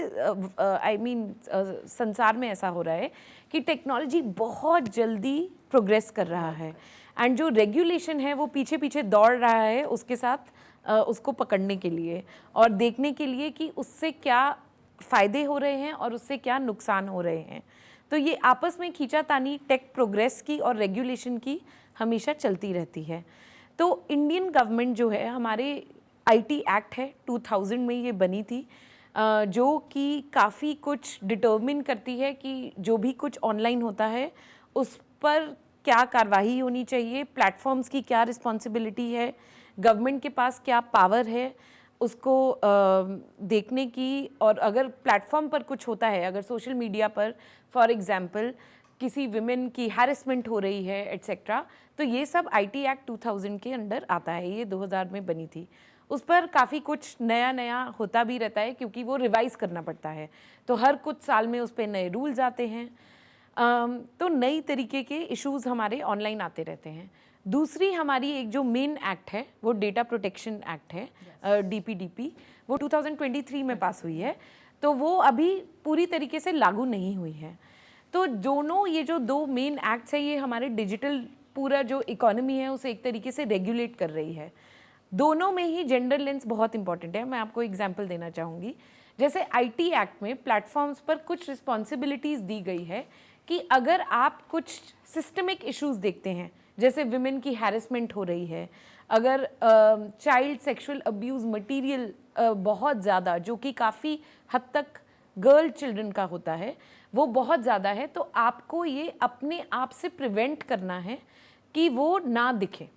संसार में ऐसा हो रहा है कि टेक्नोलॉजी बहुत जल्दी प्रोग्रेस कर रहा है एंड जो रेगुलेशन है वो पीछे पीछे दौड़ रहा है उसके साथ उसको पकड़ने के लिए और देखने के लिए कि उससे क्या फ़ायदे हो रहे हैं और उससे क्या नुकसान हो रहे हैं. तो ये आपस में खींचातानी टेक प्रोग्रेस की और रेगुलेशन की हमेशा चलती रहती है. तो इंडियन गवर्नमेंट जो है, हमारे IT एक्ट है 2000 में ये बनी थी, जो कि काफ़ी कुछ डिटर्मिन करती है कि जो भी कुछ ऑनलाइन होता है उस पर क्या कार्रवाई होनी चाहिए, प्लेटफॉर्म्स की क्या रिस्पॉन्सिबिलिटी है, गवर्नमेंट के पास क्या पावर है उसको देखने की. और अगर प्लेटफॉर्म पर कुछ होता है, अगर सोशल मीडिया पर फॉर एग्जांपल किसी विमेन की हैरेसमेंट हो रही है एट्सेट्रा, तो ये सब IT एक्ट 2000 के अंडर आता है. ये 2000 में बनी थी. उस पर काफ़ी कुछ नया नया होता भी रहता है क्योंकि वो रिवाइज़ करना पड़ता है, तो हर कुछ साल में उस पर नए रूल्स आते हैं. तो नई तरीके के इश्यूज़ हमारे ऑनलाइन आते रहते हैं. दूसरी हमारी एक जो मेन एक्ट है वो डेटा प्रोटेक्शन एक्ट है, DPDP, वो 2023 में पास हुई है, तो वो अभी पूरी तरीके से लागू नहीं हुई है. तो दोनों ये जो दो मेन एक्ट्स है ये हमारे डिजिटल पूरा जो इकोनॉमी है उसे एक तरीके से रेगुलेट कर रही है. दोनों में ही जेंडर लेंस बहुत इंपॉर्टेंट है. मैं आपको एग्जांपल देना चाहूँगी. जैसे IT एक्ट में प्लेटफॉर्म्स पर कुछ रिस्पॉन्सिबिलिटीज़ दी गई है कि अगर आप कुछ सिस्टमिक इश्यूज देखते हैं, जैसे विमेन की हैरेसमेंट हो रही है, अगर चाइल्ड सेक्सुअल अब्यूज़ मटेरियल बहुत ज़्यादा, जो कि काफ़ी हद तक गर्ल चिल्ड्रन का होता है, वो बहुत ज़्यादा है, तो आपको ये अपने आप से प्रिवेंट करना है कि वो ना दिखे,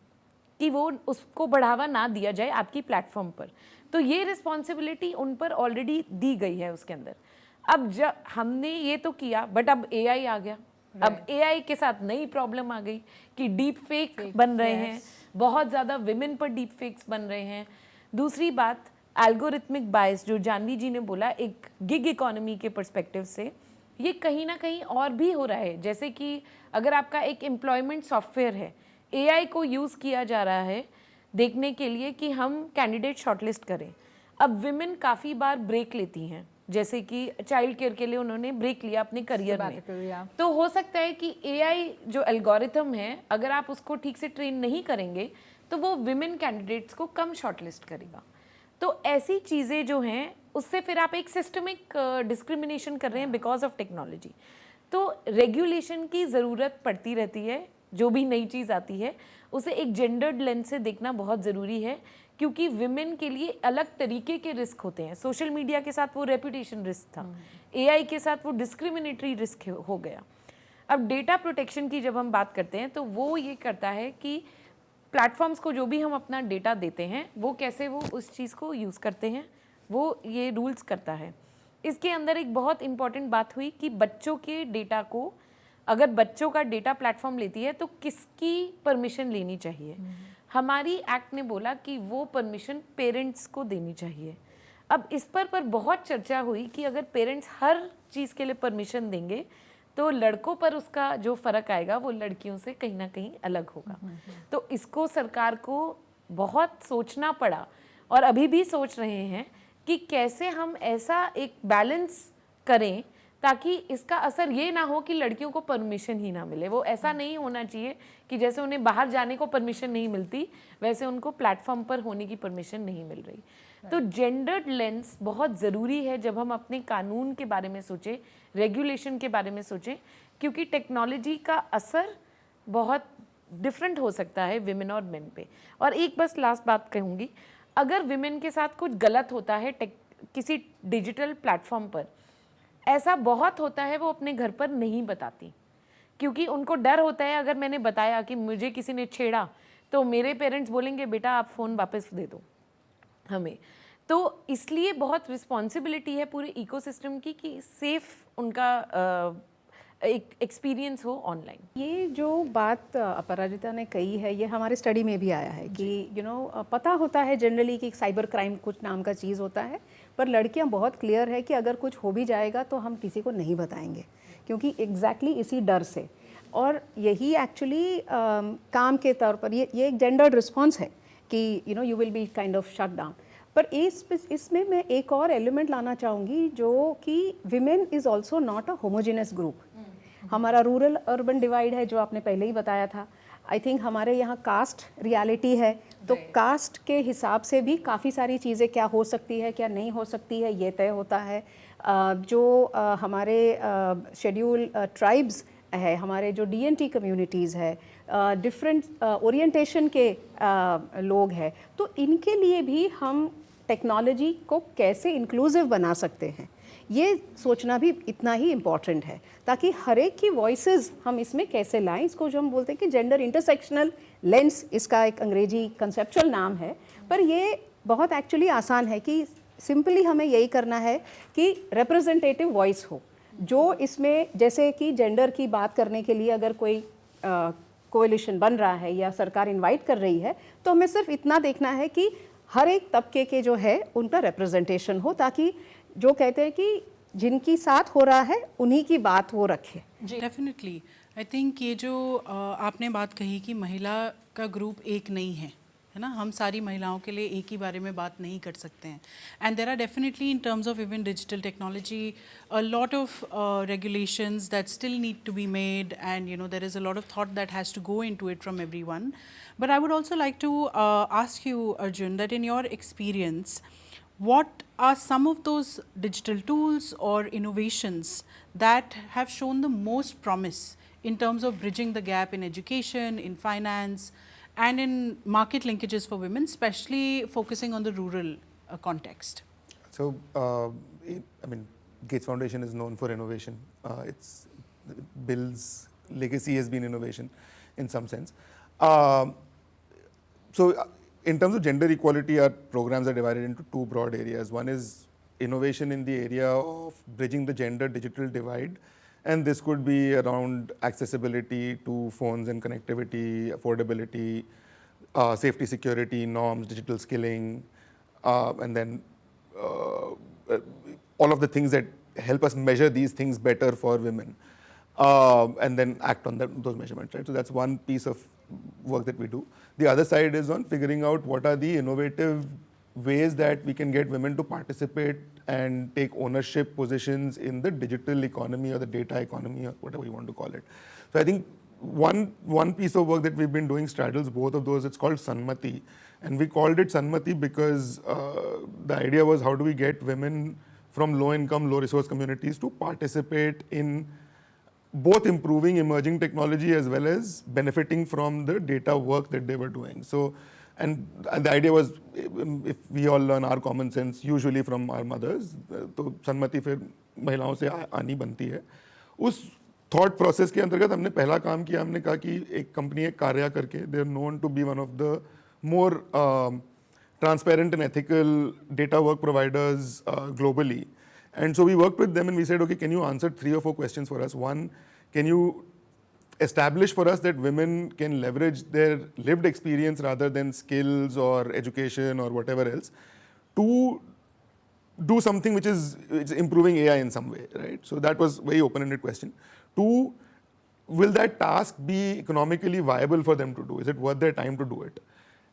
कि वो उसको बढ़ावा ना दिया जाए आपकी प्लेटफॉर्म पर. तो ये रिस्पॉन्सिबिलिटी उन पर ऑलरेडी दी गई है उसके अंदर. अब जब हमने ये तो किया, बट अब AI आ गया. अब AI के साथ नई प्रॉब्लम आ गई कि डीप फेक बन रहे हैं, बहुत ज़्यादा विमेन पर डीप फेक्स बन रहे हैं. दूसरी बात, एल्गोरिथमिक बायस, जो जानवी जी ने बोला, एक गिग इकोनॉमी के पर्सपेक्टिव से ये कहीं ना कहीं और भी हो रहा है. जैसे कि अगर आपका एक एम्प्लॉयमेंट सॉफ्टवेयर है, AI को यूज़ किया जा रहा है देखने के लिए कि हम कैंडिडेट शॉर्टलिस्ट करें. अब विमेन काफ़ी बार ब्रेक लेती हैं, जैसे कि चाइल्ड केयर के लिए उन्होंने ब्रेक लिया अपने करियर में, तो हो सकता है कि AI जो एल्गोरिथम है, अगर आप उसको ठीक से ट्रेन नहीं करेंगे तो वो विमेन कैंडिडेट्स को कम शॉर्टलिस्ट करेगा। तो ऐसी चीज़ें जो हैं उससे फिर आप एक सिस्टमिक डिस्क्रिमिनेशन कर रहे हैं बिकॉज ऑफ टेक्नोलॉजी। तो रेगुलेशन की ज़रूरत पड़ती रहती है, जो भी नई चीज़ आती है उसे एक जेंडर्ड लेंस से देखना बहुत ज़रूरी है, क्योंकि विमेन के लिए अलग तरीके के रिस्क होते हैं। सोशल मीडिया के साथ वो रेपुटेशन रिस्क था, एआई के साथ वो डिस्क्रिमिनेटरी रिस्क हो गया। अब डेटा प्रोटेक्शन की जब हम बात करते हैं तो वो ये करता है कि प्लेटफॉर्म्स को जो भी हम अपना डेटा देते हैं वो कैसे वो उस चीज़ को यूज़ करते हैं, वो ये रूल्स करता है। इसके अंदर एक बहुत इंपॉर्टेंट बात हुई कि बच्चों के डेटा को, अगर बच्चों का डेटा प्लेटफॉर्म लेती है तो किसकी परमिशन लेनी चाहिए। हमारी एक्ट ने बोला कि वो परमिशन पेरेंट्स को देनी चाहिए। अब इस पर बहुत चर्चा हुई कि अगर पेरेंट्स हर चीज़ के लिए परमिशन देंगे तो लड़कों पर उसका जो फ़र्क आएगा वो लड़कियों से कहीं ना कहीं अलग होगा। तो इसको सरकार को बहुत सोचना पड़ा और अभी भी सोच रहे हैं कि कैसे हम ऐसा एक बैलेंस करें ताकि इसका असर ये ना हो कि लड़कियों को परमिशन ही ना मिले। वो ऐसा नहीं होना चाहिए कि जैसे उन्हें बाहर जाने को परमिशन नहीं मिलती वैसे उनको प्लेटफॉर्म पर होने की परमिशन नहीं मिल रही। तो जेंडर्ड लेंस बहुत ज़रूरी है जब हम अपने कानून के बारे में सोचें, रेगुलेशन के बारे में सोचें, क्योंकि टेक्नोलॉजी का असर बहुत डिफरेंट हो सकता है विमेन और मेन पे। और एक बस लास्ट बात कहूँगी, अगर विमेन के साथ कुछ गलत होता है किसी डिजिटल प्लेटफॉर्म पर, ऐसा बहुत होता है वो अपने घर पर नहीं बताती, क्योंकि उनको डर होता है अगर मैंने बताया कि मुझे किसी ने छेड़ा तो मेरे पेरेंट्स बोलेंगे बेटा आप फ़ोन वापस दे दो हमें। तो इसलिए बहुत रिस्पॉन्सिबिलिटी है पूरे इकोसिस्टम की कि सेफ उनका एक एक्सपीरियंस हो ऑनलाइन। ये जो बात अपराजिता ने कही है ये हमारे स्टडी में भी आया है कि पता होता है जनरली कि साइबर क्राइम कुछ नाम का चीज़ होता है, पर लड़कियां बहुत क्लियर है कि अगर कुछ हो भी जाएगा तो हम किसी को नहीं बताएंगे, क्योंकि एग्जैक्टली इसी डर से। और यही एक्चुअली काम के तौर पर ये एक जेंडर्ड रिस्पॉन्स है कि you will be kind of shut down. पर इसमें मैं एक और एलिमेंट लाना चाहूँगी जो कि women is also not a homogeneous group. हमारा रूरल अर्बन डिवाइड है जो आपने पहले ही बताया था। आई थिंक हमारे यहाँ कास्ट रियलिटी है, तो कास्ट के हिसाब से भी काफ़ी सारी चीज़ें क्या हो सकती है क्या नहीं हो सकती है ये तय होता है। जो हमारे शेड्यूल ट्राइब्स है, हमारे जो DNT कम्युनिटीज़ है, डिफरेंट ओरिएंटेशन के लोग हैं, तो इनके लिए भी हम टेक्नोलॉजी को कैसे इंक्लूसिव बना सकते हैं ये सोचना भी इतना ही इम्पॉर्टेंट है, ताकि हर एक की वॉइसेस हम इसमें कैसे लाएं। इसको जो हम बोलते हैं कि जेंडर इंटरसेक्शनल लेंस, इसका एक अंग्रेजी कंसेप्चुअल नाम है, पर ये बहुत एक्चुअली आसान है कि सिंपली हमें यही करना है कि रिप्रेजेंटेटिव वॉइस हो जो इसमें, जैसे कि जेंडर की बात करने के लिए अगर कोई कोएलिशन बन रहा है या सरकार इनवाइट कर रही है तो हमें सिर्फ इतना देखना है कि हर एक तबके के जो है उनका रिप्रेजेंटेशन हो, ताकि जो कहते हैं कि जिनकी साथ हो रहा है उन्हीं की बात वो रखे। डेफिनेटली आई थिंक ये जो आपने बात कही कि महिला का ग्रुप एक नहीं है ना, हम सारी महिलाओं के लिए एक ही बारे में बात नहीं कर सकते हैं। And there are definitely in terms of even digital technology a lot of regulations that still need to be made, and there is a lot of thought that has to go into it from everyone. But I would also like to ask you, Arjun, that in your experience, what are some of those digital tools or innovations that have shown the most promise in terms of bridging the gap in education, in finance, and in market linkages for women, especially focusing on the rural context? So, I mean, Gates Foundation is known for innovation. Bill's legacy has been innovation in some sense. In terms of gender equality, our programs are divided into two broad areas. One is innovation in the area of bridging the gender digital divide, and this could be around accessibility to phones and connectivity, affordability, safety, security, norms, digital skilling, and then all of the things that help us measure these things better for women, and then act on those measurements, right? So that's one piece of work that we do. The other side is on figuring out what are the innovative ways that we can get women to participate and take ownership positions in the digital economy or the data economy or whatever you want to call it. So I think one piece of work that we've been doing straddles both of those. It's called Sanmati, and we called it Sanmati because the idea was how do we get women from low income, low resource communities to participate in both improving emerging technology as well as benefiting from the data work that they were doing. So, and the idea was if we all learn our common sense usually from our mothers, तो सन्मति फिर महिलाओं से आनी बनती है. उस थॉट प्रोसेस के अंतर्गत हमने पहला काम किया. हमने कहा कि एक कंपनी है कार्या करके, they are known to be one of the more transparent and ethical data work providers globally. And so we worked with them and we said, okay, can you answer 3 or 4 questions for us? One, can you establish for us that women can leverage their lived experience rather than skills or education or whatever else to do something which is improving AI in some way, right? So that was very open-ended question. 2, will that task be economically viable for them to do? Is it worth their time to do it?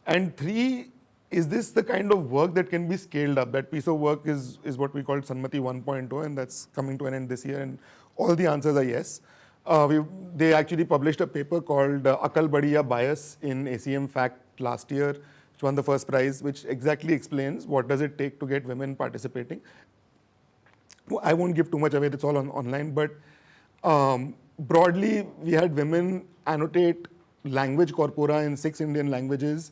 And 3, is this the kind of work that can be scaled up? That piece of work is what we call Sanmati 1.0, and that's coming to an end this year, and all the answers are yes. They actually published a paper called Akal Badiya Bias in ACM Fact last year, which won the first prize, which exactly explains what does it take to get women participating. I won't give too much away, it's all online, but broadly, we had women annotate language corpora in 6 Indian languages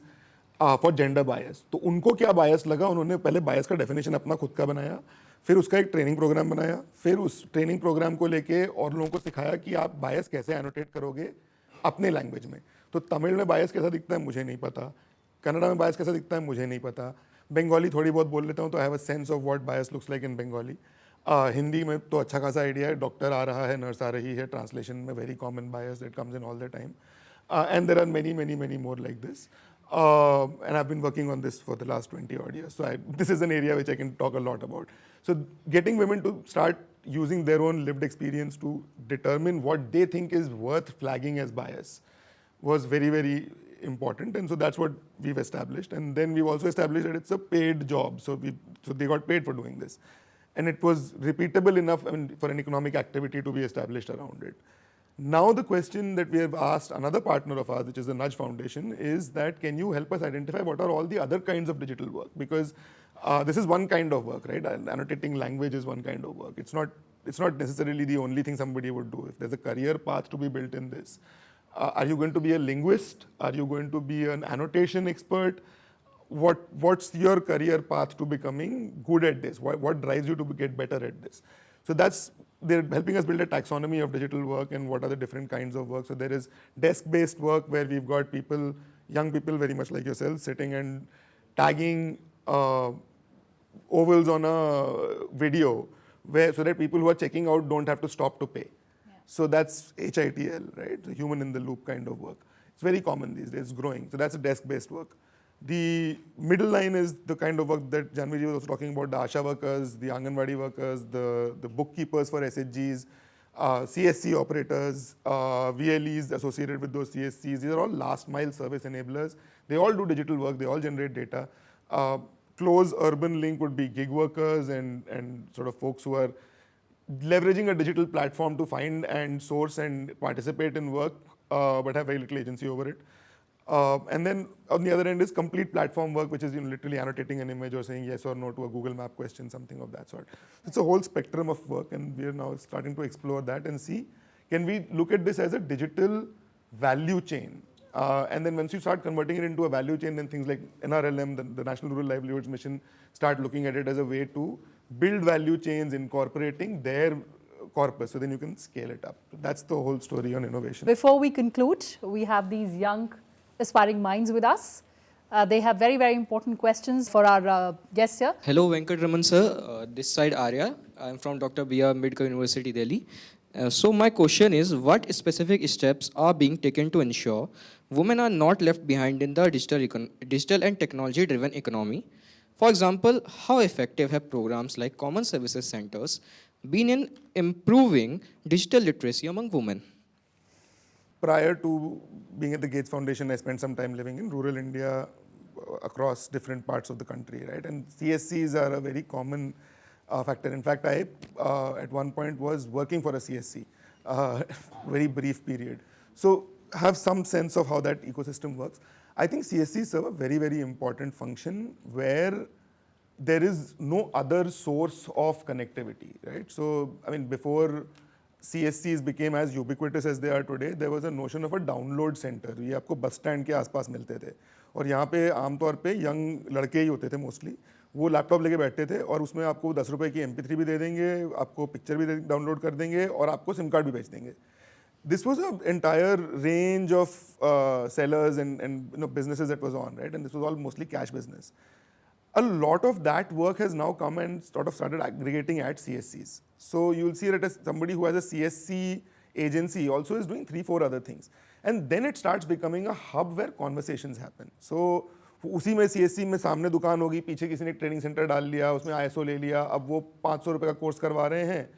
for gender bias. तो उनको क्या bias लगा, उन्होंने पहले bias का definition अपना खुद का बनाया, फिर उसका एक ट्रेनिंग प्रोग्राम बनाया, फिर उस ट्रेनिंग प्रोग्राम को लेके और लोगों को सिखाया कि आप बायस कैसे एनोटेट करोगे अपने लैंग्वेज में. तो तमिल में बायस कैसा दिखता है मुझे नहीं पता, कन्नड़ा में बायस कैसा दिखता है मुझे नहीं पता, बंगाली थोड़ी बहुत बोल लेता हूँ तो I have a sense of what bias looks like in Bengali. Hindi में तो अच्छा खासा आइडिया है, डॉक्टर आ रहा है, नर्स आ रही है, ट्रांसलेशन में very common bias that comes in all the time. And there are many more like this. And I've been working on this for the last 20 odd years. So this is an area which I can talk a lot about. So getting women to start using their own lived experience to determine what they think is worth flagging as bias was very important. And so that's what we've established. And then we've also established that it's a paid job. So they got paid for doing this. And it was repeatable enough, I mean, for an economic activity to be established around it. Now the question that we have asked another partner of ours, which is the Nudge Foundation, is that can you help us identify what are all the other kinds of digital work? Because this is one kind of work, right? Annotating language is one kind of work. It's not necessarily the only thing somebody would do. If there's a career path to be built in this, are you going to be a linguist? Are you going to be an annotation expert? What's your career path to becoming good at this? What drives you to get better at this? So they're helping us build a taxonomy of digital work and what are the different kinds of work. So there is desk-based work where we've got people, young people very much like yourself, sitting and tagging ovals on a video so that people who are checking out don't have to stop to pay. Yeah. So that's HITL, right? The human in the loop kind of work. It's very common these days, it's growing. So that's a desk-based work. The middle line is the kind of work that Janvi was also talking about, the ASHA workers, the Anganwadi workers, the bookkeepers for SHGs, CSC operators, VLEs associated with those CSCs. These are all last mile service enablers. They all do digital work, they all generate data. Close urban link would be gig workers and sort of folks who are leveraging a digital platform to find and source and participate in work, but have very little agency over it. And then on the other end is complete platform work, which is literally annotating an image or saying yes or no to a Google Map question, something of that sort. It's a whole spectrum of work, and we are now starting to explore that and see, can we look at this as a digital value chain? And then once you start converting it into a value chain, then things like NRLM, the National Rural Livelihoods Mission, start looking at it as a way to build value chains incorporating their corpus, so then you can scale it up. That's the whole story on innovation. Before we conclude, we have these young aspiring minds with us. They have very important questions for our guests here. Hello, Venkatraman sir. This side Arya. I am from Dr. B.R. Ambedkar University, Delhi. So my question is, what specific steps are being taken to ensure women are not left behind in the digital and technology-driven economy? For example, how effective have programs like Common Services Centers been in improving digital literacy among women? Prior to being at the Gates Foundation, I spent some time living in rural India across different parts of the country, right? And CSCs are a very common factor. In fact, I at one point was working for a CSC, very brief period. So have some sense of how that ecosystem works. I think CSCs serve a very, very important function where there is no other source of connectivity, right? So, I mean, before CSCs became as ubiquitous as they are today, there was a notion of a download center. ये आपको बस स्टैंड के आसपास मिलते थे और यहाँ पे आमतौर पे यंग लड़के ही होते थे मोस्टली. वो लैपटॉप लेके बैठते थे और उसमें आपको 10 रुपए की MP3 भी दे देंगे, आपको पिक्चर भी डाउनलोड कर देंगे और आपको सिम कार्ड भी बेच देंगे. This was an entire range of sellers and businesses that was on, right? And this was all mostly cash business. A lot of that work has now come and sort of started aggregating at CSCs. So you'll see that as somebody who has a CSC agency also is doing 3-4 other things. And then it starts becoming a hub where conversations happen. So उसी में CSC में सामने दुकान होगी, पीछे किसी ने एक ट्रेनिंग सेंटर डाल लिया, उसमें ISO ले लिया, अब वो 500 रुपए का कोर्स करवा रहे हैं,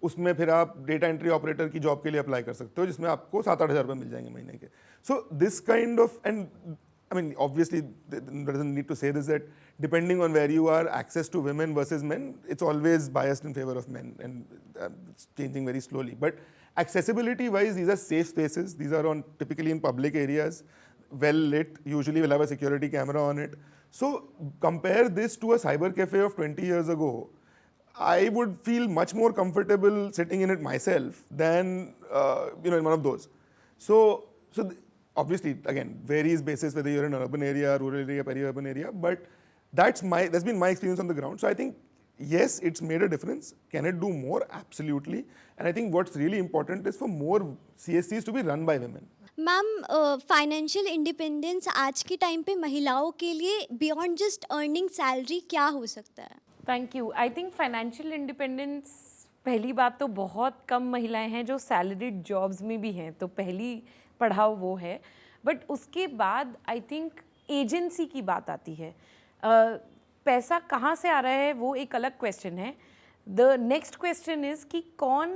उसमें फिर आप डेटा एंट्री ऑपरेटर की जॉब के लिए अप्लाई कर सकते हो जिसमें आपको 7-8 हज़ार रुपये मिल जाएंगे महीने के. So this kind of, and I mean, obviously, there doesn't need to say this, that depending on where you are, access to women versus men, it's always biased in favor of men, and it's changing very slowly. But accessibility-wise, these are safe spaces. These are on typically in public areas, well lit. Usually, we'll have a security camera on it. So compare this to a cyber cafe of 20 years ago. I would feel much more comfortable sitting in it myself than in one of those. So. Obviously, again, varies basis whether you're in an urban area, rural area, peri-urban area, but that's been my experience on the ground. So I think, yes, it's made a difference. Can it do more? Absolutely. And I think what's really important is for more CSCs to be run by women. Ma'am, financial independence आज के टाइम पे महिलाओं के लिए बियॉन्ड जस्ट अर्निंग सैलरी क्या हो सकता है? Thank you. I think financial independence, पहली बात तो बहुत कम महिलाएं हैं जो सैलरीड जॉब्स में भी हैं, तो पहली पढ़ाओ वो है. बट उसके बाद आई थिंक एजेंसी की बात आती है. पैसा कहाँ से आ रहा है वो एक अलग क्वेश्चन है. द नेक्स्ट क्वेश्चन इज़ कि कौन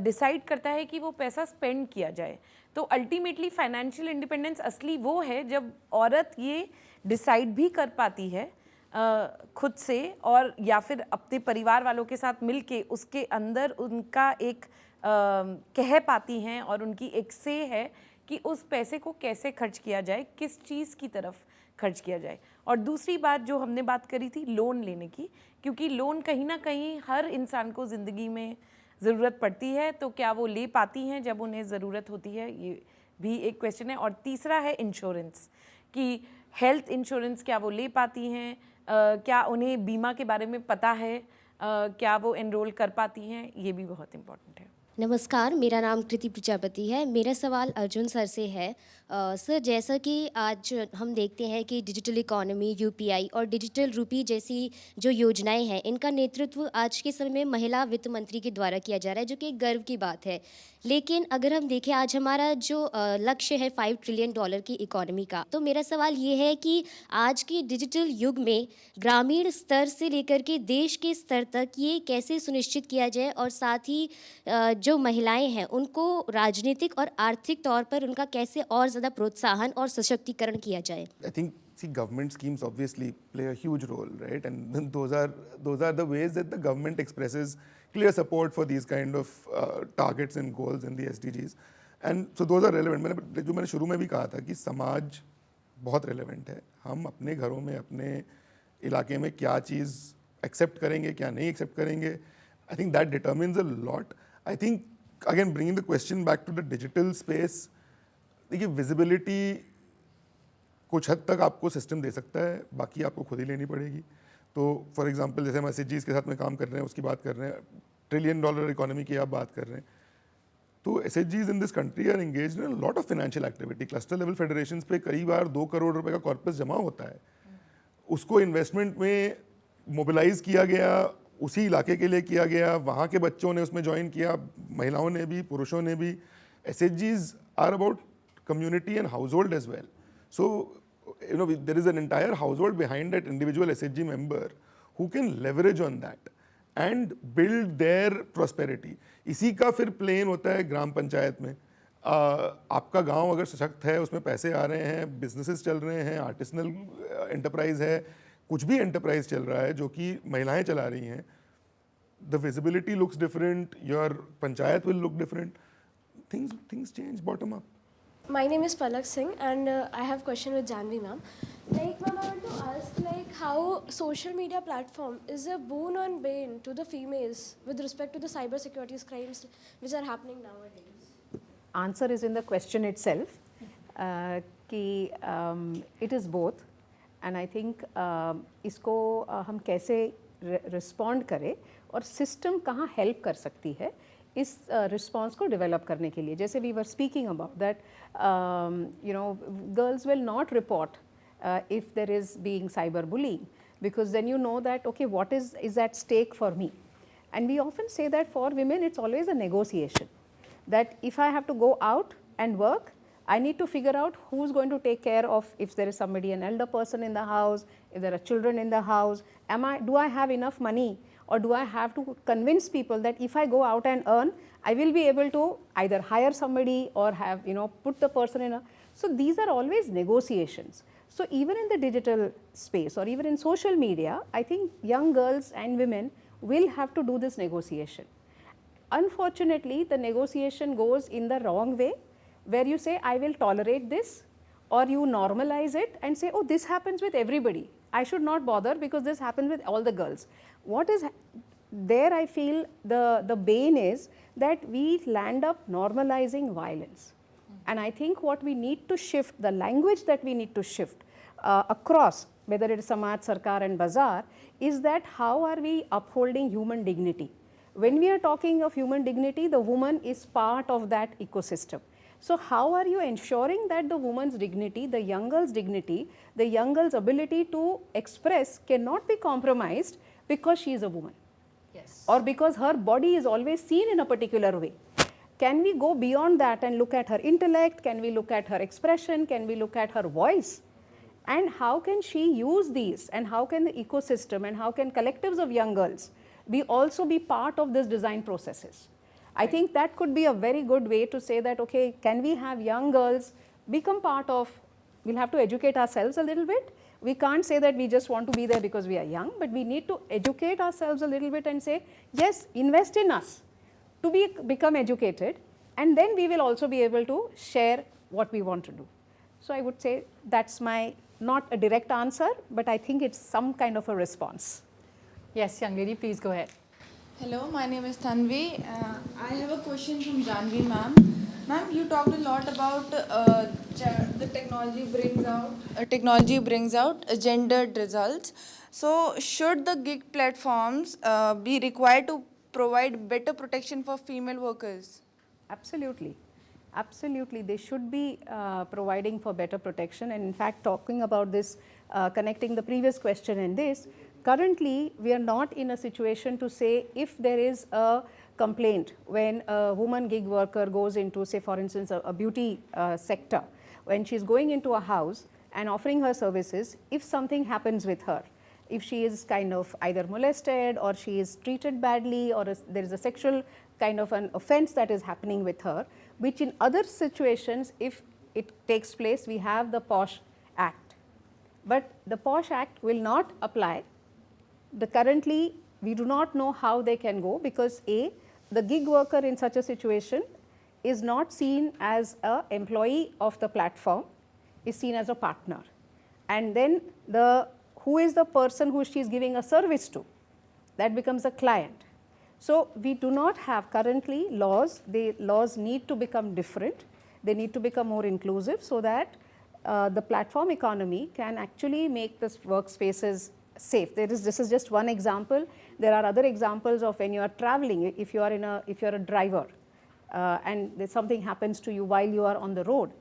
डिसाइड करता है कि वो पैसा स्पेंड किया जाए. तो अल्टीमेटली फाइनेंशियल इंडिपेंडेंस असली वो है जब औरत ये डिसाइड भी कर पाती है खुद से, और या फिर अपने परिवार वालों के साथ मिलके उसके अंदर उनका एक कह पाती हैं और उनकी एक से है कि उस पैसे को कैसे खर्च किया जाए, किस चीज़ की तरफ खर्च किया जाए. और दूसरी बात जो हमने बात करी थी लोन लेने की, क्योंकि लोन कहीं ना कहीं हर इंसान को ज़िंदगी में ज़रूरत पड़ती है, तो क्या वो ले पाती हैं जब उन्हें ज़रूरत होती है, ये भी एक क्वेश्चन है. और तीसरा है इंश्योरेंस, कि हेल्थ इंश्योरेंस क्या वो ले पाती हैं, क्या उन्हें बीमा के बारे में पता है, क्या वो एनरोल कर पाती हैं, ये भी बहुत इम्पोर्टेंट है. नमस्कार, मेरा नाम कृति प्रजापति है. मेरा सवाल अर्जुन सर से है. सर, जैसा कि आज हम देखते हैं कि डिजिटल इकोनॉमी, UPI और डिजिटल रूपी जैसी जो योजनाएं हैं, इनका नेतृत्व आज के समय में महिला वित्त मंत्री के द्वारा किया जा रहा है, जो कि एक गर्व की बात है. लेकिन अगर हम देखें आज हमारा जो लक्ष्य है $5 ट्रिलियन की इकोनॉमी का, तो मेरा सवाल ये है कि आज के डिजिटल युग में ग्रामीण स्तर से लेकर के देश के स्तर तक ये कैसे सुनिश्चित किया जाए, और साथ ही जो महिलाएं हैं उनको राजनीतिक और आर्थिक तौर पर उनका कैसे और ज़्यादा प्रोत्साहन और सशक्तिकरण किया जाए. I think, see, government schemes obviously play a huge role, right? And those are the ways that the government expresses clear support for these kind of targets and goals in the SDGs. And so those are relevant. जो मैंने शुरू में भी कहा था कि समाज बहुत relevant है. हम अपने घरों में, अपने इलाके में क्या चीज़ accept करेंगे, क्या नहीं accept करेंगे, I think that determines a lot. I think, again, bringing the question back to the digital space, देखिए visibility कुछ हद तक आपको सिस्टम दे सकता है, बाकी आपको खुद ही लेनी पड़ेगी. तो फॉर एग्जांपल जैसे हम SHGs के साथ में काम कर रहे हैं, उसकी बात कर रहे हैं, $1 ट्रिलियन इकोनॉमी की आप बात कर रहे हैं, तो SHGs in this country are engaged in lot of financial activity. Cluster level federations पे कई बार $2 करोड़ का कॉर्पस जमा होता है, उसको इन्वेस्टमेंट में मोबिलाइज किया गया, उसी इलाके के लिए किया गया, वहाँ के बच्चों ने उसमें ज्वाइन किया, महिलाओं ने भी, पुरुषों ने भी. SHGs are about community and household as well. So, there is an entire household behind that individual SHG member who can leverage on that and build their prosperity. इसी का फिर प्लेन होता है ग्राम पंचायत में. आपका गांव अगर सशक्त है, उसमें पैसे आ रहे हैं, बिजनेसेस चल रहे हैं, आर्टिसनल एंटरप्राइज है, कुछ भी एंटरप्राइज चल रहा है जो कि महिलाएं चला रही हैं, the visibility looks different, your panchayat will look different. things change bottom up. My name is Palak Singh, and I have question with Janvi ma'am. Like, ma'am, I want to ask, like, how social media platform is a boon or bane to the females with respect to the cyber security crimes which are happening nowadays? Answer is in the question itself. कि it is both, and I think इसको हम कैसे रिस्पॉन्ड करें और सिस्टम कहाँ हेल्प कर सकती है इस रिस्पॉन्स को डेवलप करने के लिए. जैसे we were speaking about that, you know, girls will not report if there is being cyber bullying, because then you know that okay, what is at stake for me. And we often say that for women it's always a negotiation, that if I have to go out and work, I need to figure out who's going to take care of, if there is somebody, an elder person in the house, if there are children in the house, do I have enough money, or do I have to convince people that if I go out and earn, I will be able to either hire somebody or have, you know, put the person in a. So these are always negotiations. So even in the digital space or even in social media, I think young girls and women will have to do this negotiation. Unfortunately, the negotiation goes in the wrong way, where you say, I will tolerate this, or you normalize it and say, oh, this happens with everybody. I should not bother because this happens with all the girls. What is there, I feel the bane is that we land up normalizing violence. And I think what we need to shift, the language that we need to shift across, whether it is Samaj, Sarkar and Bazaar, is that how are we upholding human dignity? When we are talking of human dignity, the woman is part of that ecosystem. So how are you ensuring that the woman's dignity, the young girl's dignity, the young girl's ability to express cannot be compromised because she is a woman? Yes. Or because her body is always seen in a particular way. Can we go beyond that and look at her intellect? Can we look at her expression? Can we look at her voice? And how can she use these? And how can the ecosystem and how can collectives of young girls also be part of this design processes? I think that could be a very good way to say that, okay, can we have young girls become part of, we'll have to educate ourselves a little bit. We can't say that we just want to be there because we are young, but we need to educate ourselves a little bit and say, yes, invest in us to become educated, and then we will also be able to share what we want to do. So I would say that's my, not a direct answer, but I think it's some kind of a response. Yes, young lady, please go ahead. Hello, my name is Tanvi. I have a question from Janvi ma'am. Ma'am, you talked a lot about the technology brings out gendered results. So should the gig platforms be required to provide better protection for female workers? Absolutely. Absolutely. They should be providing for better protection. And in fact, talking about this, connecting the previous question and this, currently we are not in a situation to say if there is a complaint when a woman gig worker goes into, say for instance, a beauty sector, when she's going into a house and offering her services, if something happens with her, if she is kind of either molested or she is treated badly or there is a sexual kind of an offense that is happening with her, which in other situations, if it takes place, we have the POSH Act. But the POSH Act will not apply. Currently, we do not know how they can go because A, the gig worker in such a situation is not seen as an employee of the platform, is seen as a partner. And then who is the person who she is giving a service to? That becomes a client. So we do not have currently laws. The laws need to become different. They need to become more inclusive so that the platform economy can actually make this workspaces safe. This is just one example. There are other examples of when you are traveling. If you are a driver and something happens to you while you are on the road,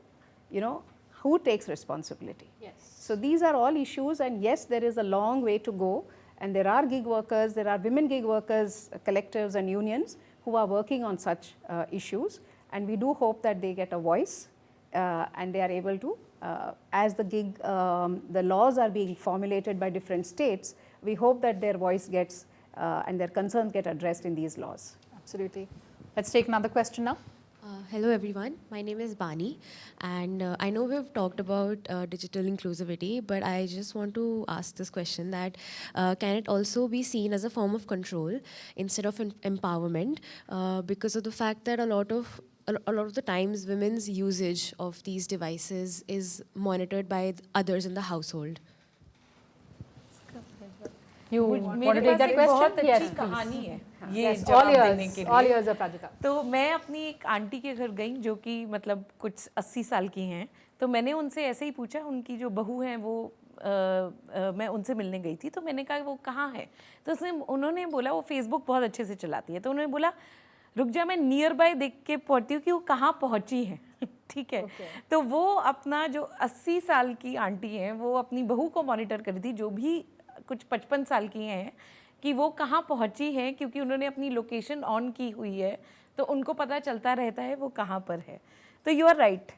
you know, who takes responsibility? Yes. So these are all issues, and yes, there is a long way to go. And there are gig workers, there are women gig workers, collectives and unions who are working on such issues. And we do hope that they get a voice and they are able to, as the laws are being formulated by different states, we hope that their voice gets and their concerns get addressed in these laws. Absolutely. Let's take another question now. Hello everyone, my name is Bani, and I know we've talked about digital inclusivity, but I just want to ask this question that can it also be seen as a form of control instead of empowerment because of the fact that a lot of a lot of the times women's usage of these devices is monitored by others in the household. You want to मेरे take पास that एक question? बहुत Yes, अच्छी please. कहानी है ये Yes, जवाब all देने yours, के all लिए। yours, Aparajita. तो मैं अपनी एक आंटी के घर गई जो कि मतलब कुछ 80 साल की हैं, तो मैंने उनसे ऐसे ही पूछा, उनकी जो बहू हैं वो मैं उनसे मिलने गई थी, तो मैंने कहा वो कहाँ है, तो उन्होंने बोला वो फेसबुक बहुत अच्छे से चलाती है, तो उन्होंने बोला रुक जा मैं नियर बाय देख के पढ़ती हूँ कि वो कहाँ पहुँची है। ठीक है, तो वो अपना जो 80 साल की आंटी हैं वो अपनी बहू को मॉनिटर कर रही थी जो भी कुछ 55 साल की हैं कि वो कहाँ पहुँची है, क्योंकि उन्होंने अपनी लोकेशन ऑन की हुई है तो उनको पता चलता रहता है वो कहाँ पर है। तो you are right,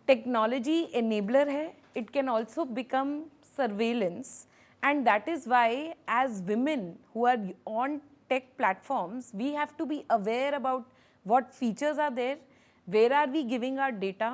technology enabler है, it can also become surveillance, and that is why as women who are on tech platforms, we have to be aware about what features are there, where are we giving our data,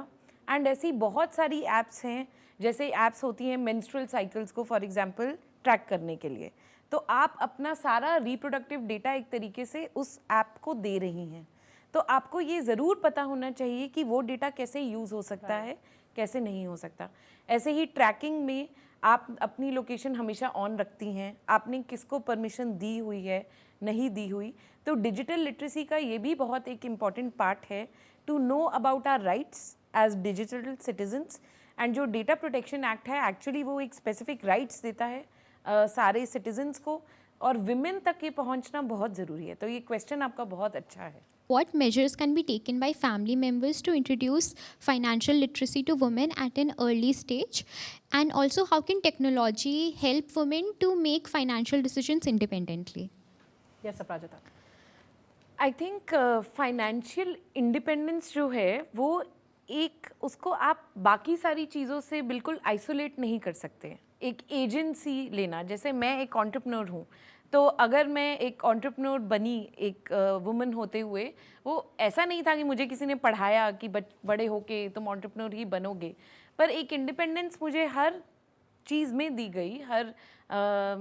and ऐसी बहुत सारी apps हैं, जैसे apps होती हैं menstrual cycles को for example track करने के लिए, तो आप अपना सारा reproductive data एक तरीके से उस app को दे रही हैं, तो आपको ये ज़रूर पता होना चाहिए कि वो डेटा कैसे यूज़ हो सकता है, कैसे नहीं हो सकता। ऐसे ही ट्रैकिंग में आप अपनी लोकेशन हमेशा ऑन रखती हैं, आपने किसको परमिशन दी हुई है, नहीं दी हुई, तो डिजिटल लिटरेसी का ये भी बहुत एक इम्पॉर्टेंट पार्ट है to know about our rights as digital citizens. And जो डेटा प्रोटेक्शन एक्ट है एक्चुअली वो एक स्पेसिफिक राइट्स देता है सारे सिटीजन्स को, और विमेन तक ये पहुंचना बहुत ज़रूरी है। तो ये क्वेश्चन आपका बहुत अच्छा है। What measures can be taken by family members to introduce financial literacy to women at an early stage? And also, how can technology help women to make financial decisions independently? Yes, Aparajita. I think financial independence जो है वो एक, उसको आप बाकी सारी चीज़ों से बिल्कुल आइसोलेट नहीं कर सकते। एक एजेंसी लेना, जैसे मैं एक एंटरप्रेन्योर हूँ, तो अगर मैं एक एंटरप्रेन्योर बनी एक वुमन होते हुए, वो ऐसा नहीं था कि मुझे किसी ने पढ़ाया कि बड़े होके तुम एंटरप्रेन्योर ही बनोगे, पर एक इंडिपेंडेंस मुझे हर चीज़ में दी गई, हर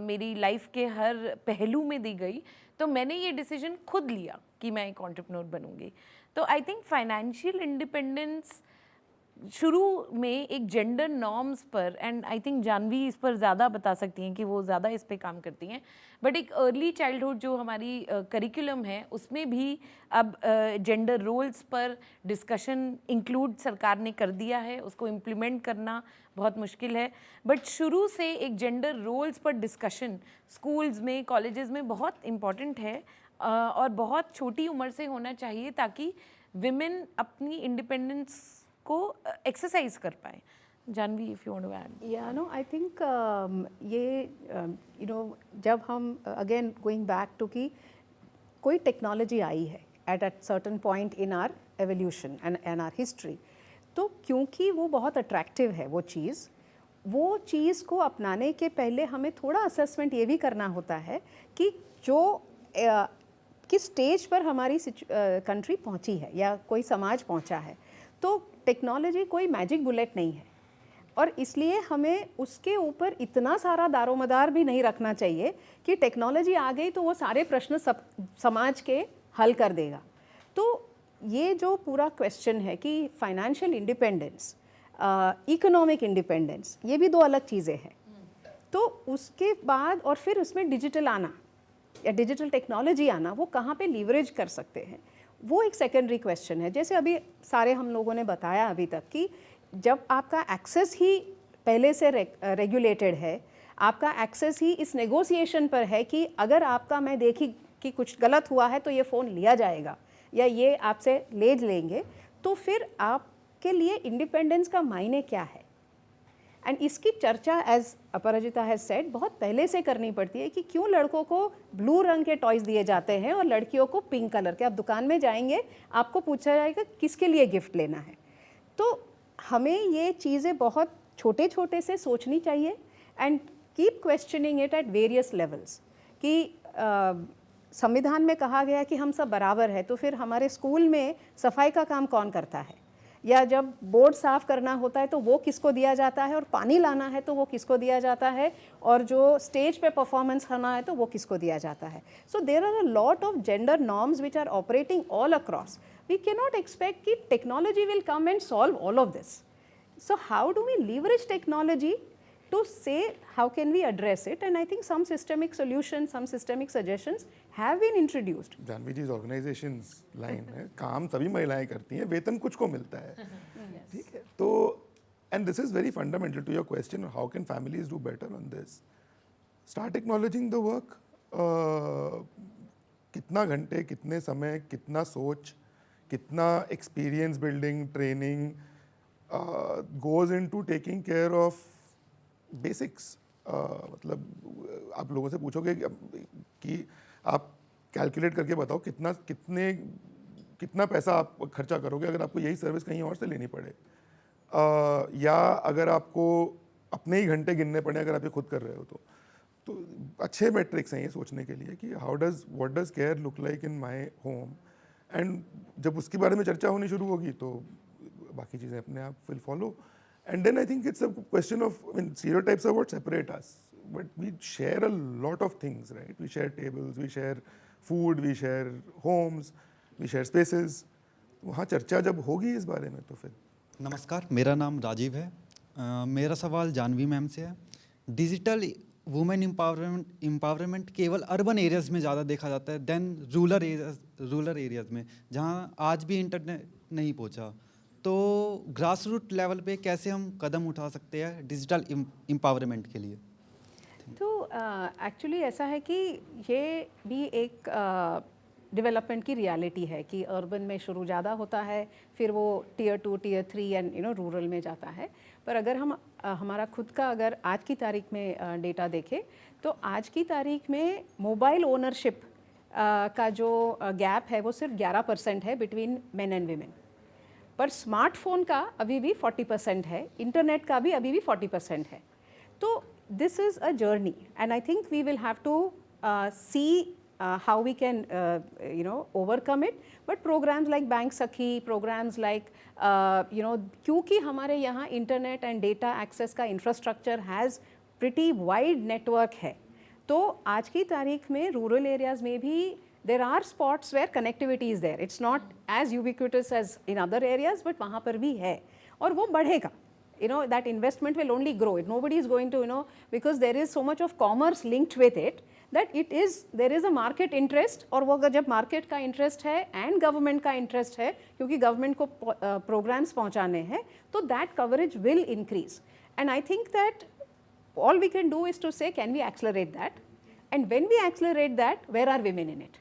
मेरी लाइफ के हर पहलू में दी गई, तो मैंने ये डिसीजन खुद लिया कि मैं एक एंटरप्रेन्योर बनूंगी। तो आई थिंक फाइनेंशियल इंडिपेंडेंस शुरू में एक जेंडर नॉर्म्स पर, एंड आई थिंक जानवी इस पर ज़्यादा बता सकती हैं कि वो ज़्यादा इस पे काम करती हैं, बट एक अर्ली चाइल्डहुड जो हमारी करिकुलम है उसमें भी अब जेंडर रोल्स पर डिस्कशन इंक्लूड सरकार ने कर दिया है, उसको इम्प्लीमेंट करना बहुत मुश्किल है, बट शुरू से एक जेंडर रोल्स पर डिस्कशन स्कूल्स में, कॉलेजेस में बहुत इम्पॉर्टेंट है, और बहुत छोटी उम्र से होना चाहिए ताकि विमेन अपनी इंडिपेंडेंस को एक्सरसाइज कर पाए। Janvi, if you want to add. Yeah no, I think ये यू नो जब हम अगेन गोइंग बैक टू कि कोई टेक्नोलॉजी आई है at certain point in are evolution and our history, तो क्योंकि वो बहुत अट्रैक्टिव है वो चीज़ को अपनाने के पहले हमें थोड़ा असेसमेंट ये भी करना होता है कि जो किस स्टेज पर हमारी कंट्री पहुंची है या कोई समाज पहुंचा है। तो टेक्नोलॉजी कोई मैजिक बुलेट नहीं है, और इसलिए हमें उसके ऊपर इतना सारा दारोमदार भी नहीं रखना चाहिए कि टेक्नोलॉजी आ गई तो वो सारे प्रश्न समाज के हल कर देगा। तो ये जो पूरा क्वेश्चन है कि फाइनेंशियल इंडिपेंडेंस, इकोनॉमिक इंडिपेंडेंस, ये भी दो अलग चीज़ें हैं। तो उसके बाद और फिर उसमें डिजिटल आना या डिजिटल टेक्नोलॉजी आना, वो कहाँ पे लीवरेज कर सकते हैं, वो एक सेकेंडरी क्वेश्चन है। जैसे अभी सारे हम लोगों ने बताया अभी तक कि जब आपका एक्सेस ही पहले से रेगुलेटेड है, आपका एक्सेस ही इस नेगोशिएशन पर है कि अगर आपका मैं देखी कि कुछ गलत हुआ है तो ये फ़ोन लिया जाएगा या ये आपसे ले लेंगे, तो फिर आपके लिए इंडिपेंडेंस का मायने क्या है। एंड इसकी चर्चा एज अपराजिता हैज सेड बहुत पहले से करनी पड़ती है कि क्यों लड़कों को ब्लू रंग के टॉयज़ दिए जाते हैं और लड़कियों को पिंक कलर के। आप दुकान में जाएंगे, आपको पूछा जाएगा किसके लिए गिफ्ट लेना है। तो हमें ये चीज़ें बहुत छोटे छोटे से सोचनी चाहिए and keep questioning it at various levels. कि संविधान में कहा गया कि हम सब बराबर है, तो फिर हमारे स्कूल में सफाई का काम कौन करता है, या जब बोर्ड साफ करना होता है तो वो किसको दिया जाता है, और पानी लाना है तो वो किसको दिया जाता है, और जो स्टेज पे परफॉर्मेंस करना है तो वो किसको दिया जाता है. So there are a lot of gender norms which are operating all across. We can not expect कि technology will come and solve all of this. So how do we leverage technology to say how can we address it? And I think some systemic solutions, some systemic suggestions have been introduced. Janvi ji organisations लाइन है, काम सभी महिलाएं करती हैं, वेतन कुछ को मिलता है. ठीक है, तो and this is very fundamental to your question, how can families do better on this. Start acknowledging the work. कितना घंटे, कितने समय, कितना सोच, कितना experience building, training goes into taking care of basics. मतलब आप लोगों से पूछोगे कि आप कैलकुलेट करके बताओ कितना पैसा आप खर्चा करोगे अगर आपको यही सर्विस कहीं और से लेनी पड़े, या अगर आपको अपने ही घंटे गिनने पड़े अगर आप ये खुद कर रहे हो. तो अच्छे मेट्रिक्स हैं ये सोचने के लिए कि what does care look like in my home. And जब उसके बारे में चर्चा होनी शुरू होगी तो बाकी चीज़ें अपने आप will follow. And then I think it's a question of, I mean, stereotypes are what separate us, but we share a lot of things, right? We share tables, we share food, we share homes, we share spaces. वहाँ चर्चा जब होगी इस बारे में तो फिर. नमस्कार, मेरा नाम राजीव है. मेरा सवाल जानवी मैम से है. डिजिटल वुमेन एम्पावरमेंट केवल अर्बन एरियाज़ में ज़्यादा देखा जाता है देन रूरल एरियाज़ में, जहाँ आज भी इंटरनेट नहीं पहुँचा. तो ग्रास रूट लेवल पे कैसे हम कदम उठा सकते हैं डिजिटल एम्पावरमेंट के लिए? तो एक्चुअली ऐसा है कि ये भी एक डेवलपमेंट की रियलिटी है कि अर्बन में शुरू ज़्यादा होता है, फिर वो टियर 2, टियर 3 एंड रूरल में जाता है. पर अगर हम हमारा खुद का अगर आज की तारीख में डेटा देखें तो आज की तारीख में मोबाइल ओनरशिप का जो गैप है वो सिर्फ 11% है बिटवीन मेन एंड वीमेन. पर स्मार्टफोन का अभी भी 40% है, इंटरनेट का भी अभी भी 40% है. तो this is a journey and I think we will have to see how we can overcome it. But programs like Bank Sakhi, programs like क्योंकि हमारे यहाँ इंटरनेट एंड डेटा एक्सेस का infrastructure has pretty wide network है. तो आज की तारीख में रूरल एरियाज़ में भी there are spots where connectivity is there. It's not as ubiquitous as in other areas, but वहाँ पर भी है और वो बढ़ेगा. That investment will only grow. Nobody is going to, because there is so much of commerce linked with it, that there is a market interest. और वो जब market का interest है and government का interest है, क्योंकि government को programs पहुँचाने हैं, तो that coverage will increase. And I think that all we can do is to say, can we accelerate that? And when we accelerate that, where are women in it?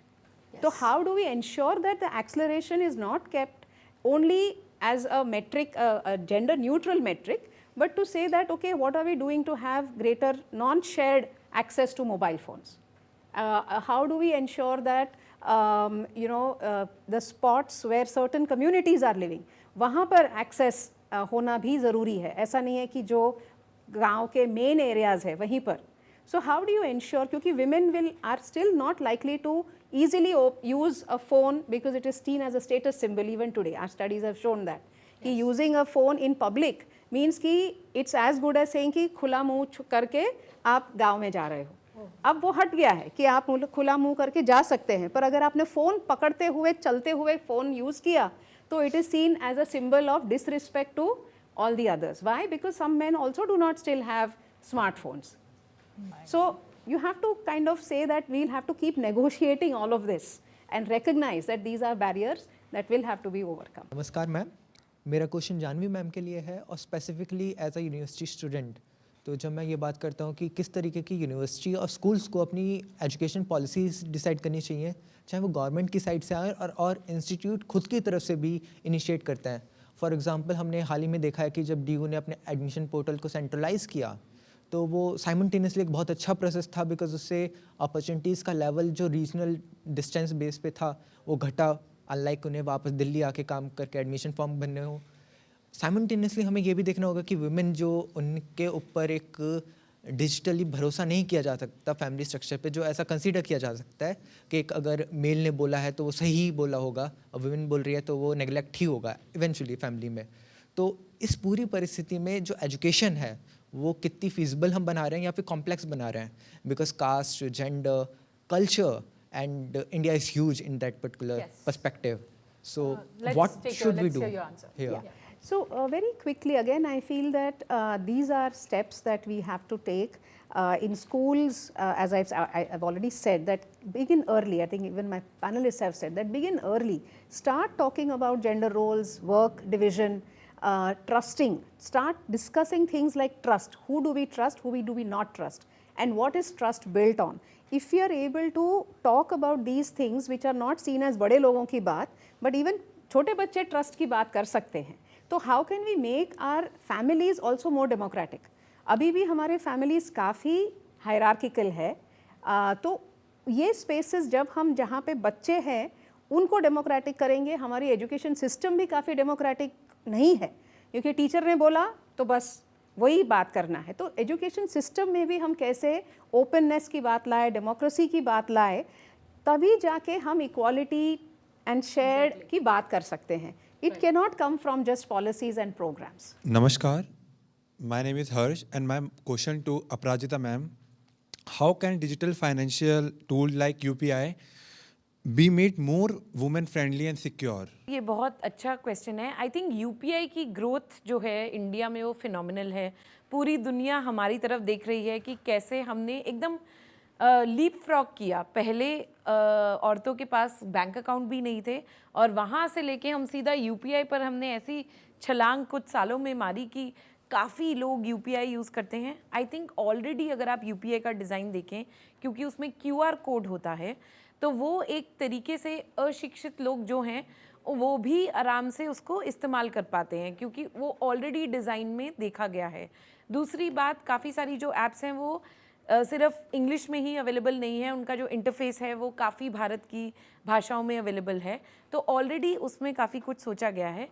So how do we ensure that the acceleration is not kept only as a metric, a gender neutral metric, but to say that, okay, what are we doing to have greater non-shared access to mobile phones? How do we ensure that, the spots where certain communities are living, वहाँ पर access होना भी ज़रूरी है. ऐसा नहीं है कि जो गाँव के main areas है वहीं पर. So how do you ensure, क्योंकि women are still not likely to easily use a phone because it is seen as a status symbol even today. Our studies have shown that. कि using a phone in public means कि it's as good as saying कि खुला मुंह करके आप गांव में जा रहे हो. अब वो हट गया है कि आप खुला मुंह करके जा सकते हैं, पर अगर आपने फ़ोन पकड़ते हुए चलते हुए फ़ोन यूज़ किया तो it is seen as a symbol of disrespect to all the others. Why? Because some men also do not still have smartphones. So you have to kind of say that we'll have to keep negotiating all of this and recognize that these are barriers that will have to be overcome. नमस्कार मैम, मेरा क्वेश्चन जानवी मैम के लिए है और specifically as a university student. तो जब मैं ये बात करता हूँ कि किस तरीके की यूनिवर्सिटी और स्कूल्स को अपनी एजुकेशन पॉलिसीज़ डिसाइड करनी चाहिए, चाहे वो गवर्नमेंट की साइड से आए और इंस्टीट्यूट खुद की तरफ से भी इनिशिएट करते हैं. फॉर एग्जांपल हमने हाल ही में देखा है कि जब DU ने अपने एडमिशन पोर्टल को सेंट्रलाइज़ किया तो वो साइमल्टेनियसली एक बहुत अच्छा प्रोसेस था, बिकॉज उससे अपॉर्चुनिटीज़ का लेवल जो रीजनल डिस्टेंस बेस पे था वो घटा, अनलाइक उन्हें वापस दिल्ली आके काम करके एडमिशन फॉर्म भरने हो. साइमल्टेनियसली हमें ये भी देखना होगा कि वुमेन जो उनके ऊपर एक डिजिटली भरोसा नहीं किया जा सकता फैमिली स्ट्रक्चर पे, जो ऐसा कंसीडर किया जा सकता है कि एक अगर मेल ने बोला है तो वो सही बोला होगा और वुमेन बोल रही है तो वो नेगलेक्ट ही होगा इवेंचुअली फैमिली में। तो इस पूरी परिस्थिति में जो एजुकेशन है वो कितनी फिजिबल हम बना रहे हैं या फिर कॉम्प्लेक्स बना रहे हैं, because caste, gender, culture and India is huge in that particular perspective. So what should we do here? So very quickly again, I feel that these are steps that we have to take in schools. As I've already said, that begin early. I think even my panelists have said that begin early. Start talking about gender roles, work division, trusting. Start discussing things like trust. Who do we trust? Who do we not trust? And what is trust built on? If we are able to talk about these things which are not seen as बड़े लोगों की बात, but even छोटे बच्चे ट्रस्ट की बात कर सकते हैं, तो how can we make our families also more democratic? अभी भी हमारे फैमिलीज काफ़ी हायरार्किकल है, तो ये स्पेसेस जब हम जहाँ पे बच्चे हैं उनको डेमोक्रेटिक करेंगे, हमारी एजुकेशन सिस्टम भी काफ़ी डेमोक्रेटिक नहीं है, क्योंकि टीचर ने बोला तो बस वही बात करना है. तो एजुकेशन सिस्टम में भी हम कैसे ओपननेस की बात लाए, डेमोक्रेसी की बात लाए, तभी जाके हम इक्वालिटी एंड शेयर की बात कर सकते हैं. It can not come from just policies and programs. नमस्कार, my name is Harsh and my question to Aparajita ma'am, how can digital financial tool like UPI be made more women friendly and secure? ये बहुत अच्छा क्वेश्चन है. आई थिंक UPI की ग्रोथ जो है इंडिया में वो फिनोमिनल है. पूरी दुनिया हमारी तरफ देख रही है कि कैसे हमने एकदम लीप फ्रॉग किया. पहले औरतों के पास बैंक अकाउंट भी नहीं थे और वहाँ से लेके हम सीधा UPI पर हमने ऐसी छलांग कुछ सालों में मारी कि काफ़ी लोग UPI यूज़ करते हैं. आई थिंक ऑलरेडी अगर आप UPI का डिज़ाइन देखें, क्योंकि उसमें QR कोड होता है, तो वो एक तरीके से अशिक्षित लोग जो हैं वो भी आराम से उसको इस्तेमाल कर पाते हैं, क्योंकि वो ऑलरेडी डिज़ाइन में देखा गया है. दूसरी बात, काफ़ी सारी जो ऐप्स हैं वो सिर्फ इंग्लिश में ही अवेलेबल नहीं है, उनका जो इंटरफेस है वो काफ़ी भारत की भाषाओं में अवेलेबल है, तो ऑलरेडी उसमें काफ़ी कुछ सोचा गया है.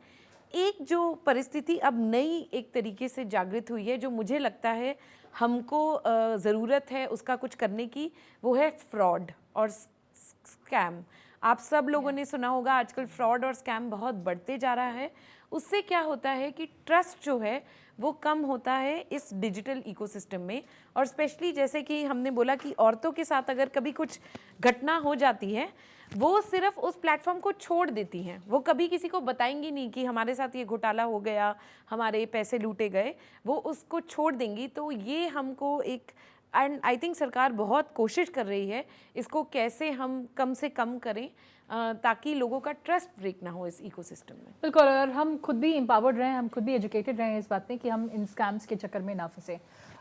एक जो परिस्थिति अब नई एक तरीके से जागृत हुई है, जो मुझे लगता है हमको ज़रूरत है उसका कुछ करने की, वो है फ्रॉड और स्कैम. आप सब लोगों ने सुना होगा आजकल फ्रॉड और स्कैम बहुत बढ़ते जा रहा है. उससे क्या होता है कि ट्रस्ट जो है वो कम होता है इस डिजिटल इकोसिस्टम में. और स्पेशली जैसे कि हमने बोला कि औरतों के साथ अगर कभी कुछ घटना हो जाती है, वो सिर्फ उस प्लेटफॉर्म को छोड़ देती हैं, वो कभी किसी को बताएंगी नहीं कि हमारे साथ ये घोटाला हो गया, हमारे पैसे लूटे गए, वो उसको छोड़ देंगी. तो ये हमको एक, एंड आई थिंक सरकार बहुत कोशिश कर रही है इसको कैसे हम कम से कम करें ताकि लोगों का ट्रस्ट ब्रेक ना हो इस इकोसिस्टम में. बिल्कुल, और हम खुद भी एम्पावर्ड रहें, हम खुद भी एजुकेटेड रहें इस बात में कि हम इन स्कैम्स के चक्कर में ना फंसे.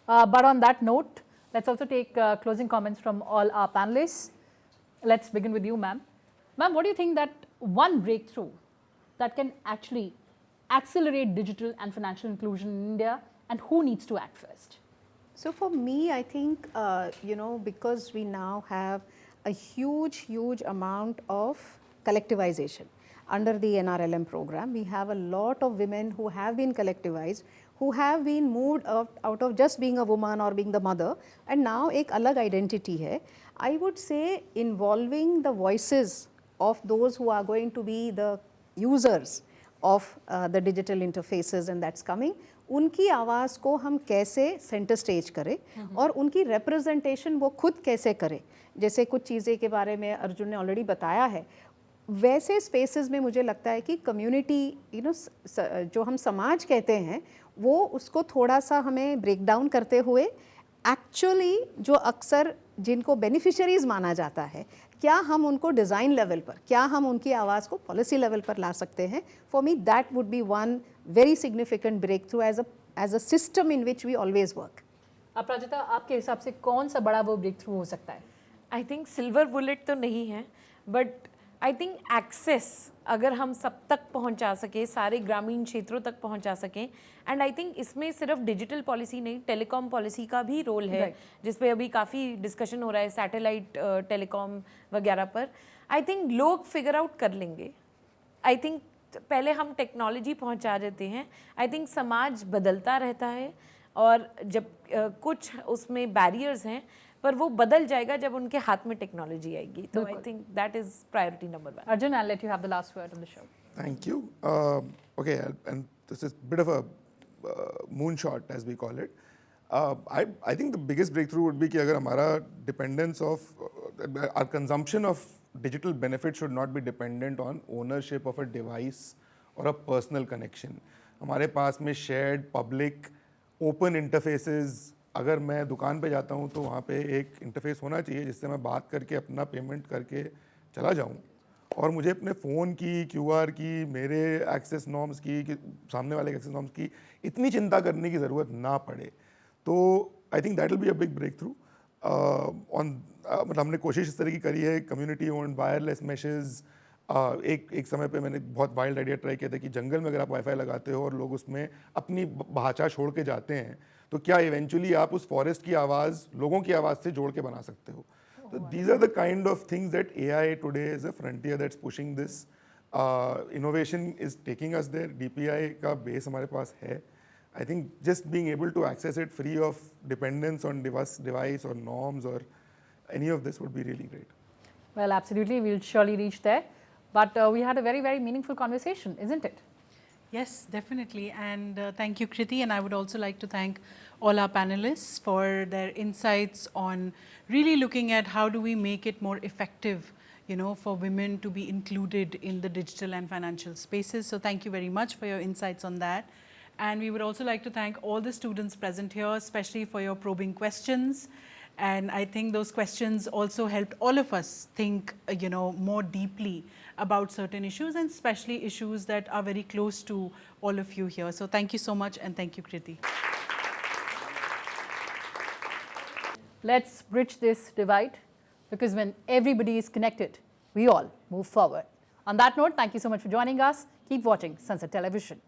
But on that note, let's also take closing comments from all our panellists. Let's begin with you, ma'am. Ma'am, what do you think that one breakthrough that can actually accelerate digital and financial inclusion in India, and who needs to act first? So for me, I think, because we now have a huge amount of collectivization under the NRLM program, we have a lot of women who have been collectivized, who have been moved out of just being a woman or being the mother, and now एक अलग identity है. I would say involving the voices of those who are going to be the users of the digital interfaces and that's coming, उनकी आवाज़ को हम कैसे सेंटर स्टेज करें और उनकी रिप्रेजेंटेशन वो खुद कैसे करें. जैसे कुछ चीज़ें के बारे में अर्जुन ने ऑलरेडी बताया है, वैसे स्पेसेस में मुझे लगता है कि कम्युनिटी, जो हम समाज कहते हैं, वो उसको थोड़ा सा हमें ब्रेक डाउन करते हुए एक्चुअली जो अक्सर जिनको बेनिफिशरीज माना जाता है, क्या हम उनको डिज़ाइन लेवल पर, क्या हम उनकी आवाज़ को पॉलिसी लेवल पर ला सकते हैं. For me that would be one very significant breakthrough as a system in which we always work. Aparajita, आपके हिसाब से कौन सा बड़ा वो ब्रेक थ्रू हो सकता है? आई थिंक सिल्वर बुलेट तो नहीं है, बट आई थिंक एक्सेस अगर हम सब तक पहुंचा सके, सारे ग्रामीण क्षेत्रों तक पहुंचा सकें, एंड आई थिंक इसमें सिर्फ डिजिटल पॉलिसी नहीं, टेलीकॉम पॉलिसी का भी रोल है, जिस पे अभी काफ़ी डिस्कशन हो रहा है सैटेलाइट टेलीकॉम वगैरह पर. आई थिंक लोग फिगर आउट कर लेंगे. आई थिंक पहले हम टेक्नोलॉजी पहुंचा देते हैं. आई थिंक समाज बदलता रहता है और जब कुछ उसमें बैरियर्स हैं पर वो बदल जाएगा जब उनके हाथ में टेक्नोलॉजी आएगी. तो I think that is priority number 1. Arjun, I'll let you have the last word on the show. Thank you. Okay, and this is a bit of a moonshot, as we call it. I think the biggest breakthrough would be कि अगर हमारा dependence of our consumption of digital benefits should not be dependent on ownership of a device or a personal connection. हमारे पास में shared, public, open interfaces. अगर मैं दुकान पे जाता हूँ तो वहाँ पे एक इंटरफेस होना चाहिए जिससे मैं बात करके अपना पेमेंट करके चला जाऊँ, और मुझे अपने फ़ोन की, QR की, मेरे एक्सेस नॉर्म्स की, कि सामने वाले एक्सेस नॉर्म्स की इतनी चिंता करने की ज़रूरत ना पड़े. तो I think that will be a big breakthrough on. मतलब हमने कोशिश इस तरह की करी है, कम्युनिटी ओन्ड वायरलेस मैशेज़. एक समय पे मैंने बहुत वाइल्ड आइडिया ट्राई किया था कि जंगल में अगर आप वाईफाई लगाते हो और लोग उसमें अपनी भाषा छोड़ के जाते हैं तो क्या इवेंचुअली आप उस फॉरेस्ट की आवाज़ लोगों की आवाज़ से जोड़ के बना सकते हो. So these are the kind of things that AI today is a frontier that's pushing this. Innovation is taking us there. DPI का base हमारे पास है. I think just being able to access it free of dependence on device or norms or any of this would be really great. Well, absolutely, we'll surely reach there. But we had a very, very meaningful conversation, isn't it? Yes, definitely. And thank you, Kriti. And I would also like to thank all our panelists for their insights on really looking at how do we make it more effective, for women to be included in the digital and financial spaces. So thank you very much for your insights on that. And we would also like to thank all the students present here, especially for your probing questions. And I think those questions also helped all of us think, more deeply about certain issues, and especially issues that are very close to all of you here. So thank you so much, and thank you, Kriti. Let's bridge this divide, because when everybody is connected, we all move forward. On that note, thank you so much for joining us. Keep watching Sunset Television.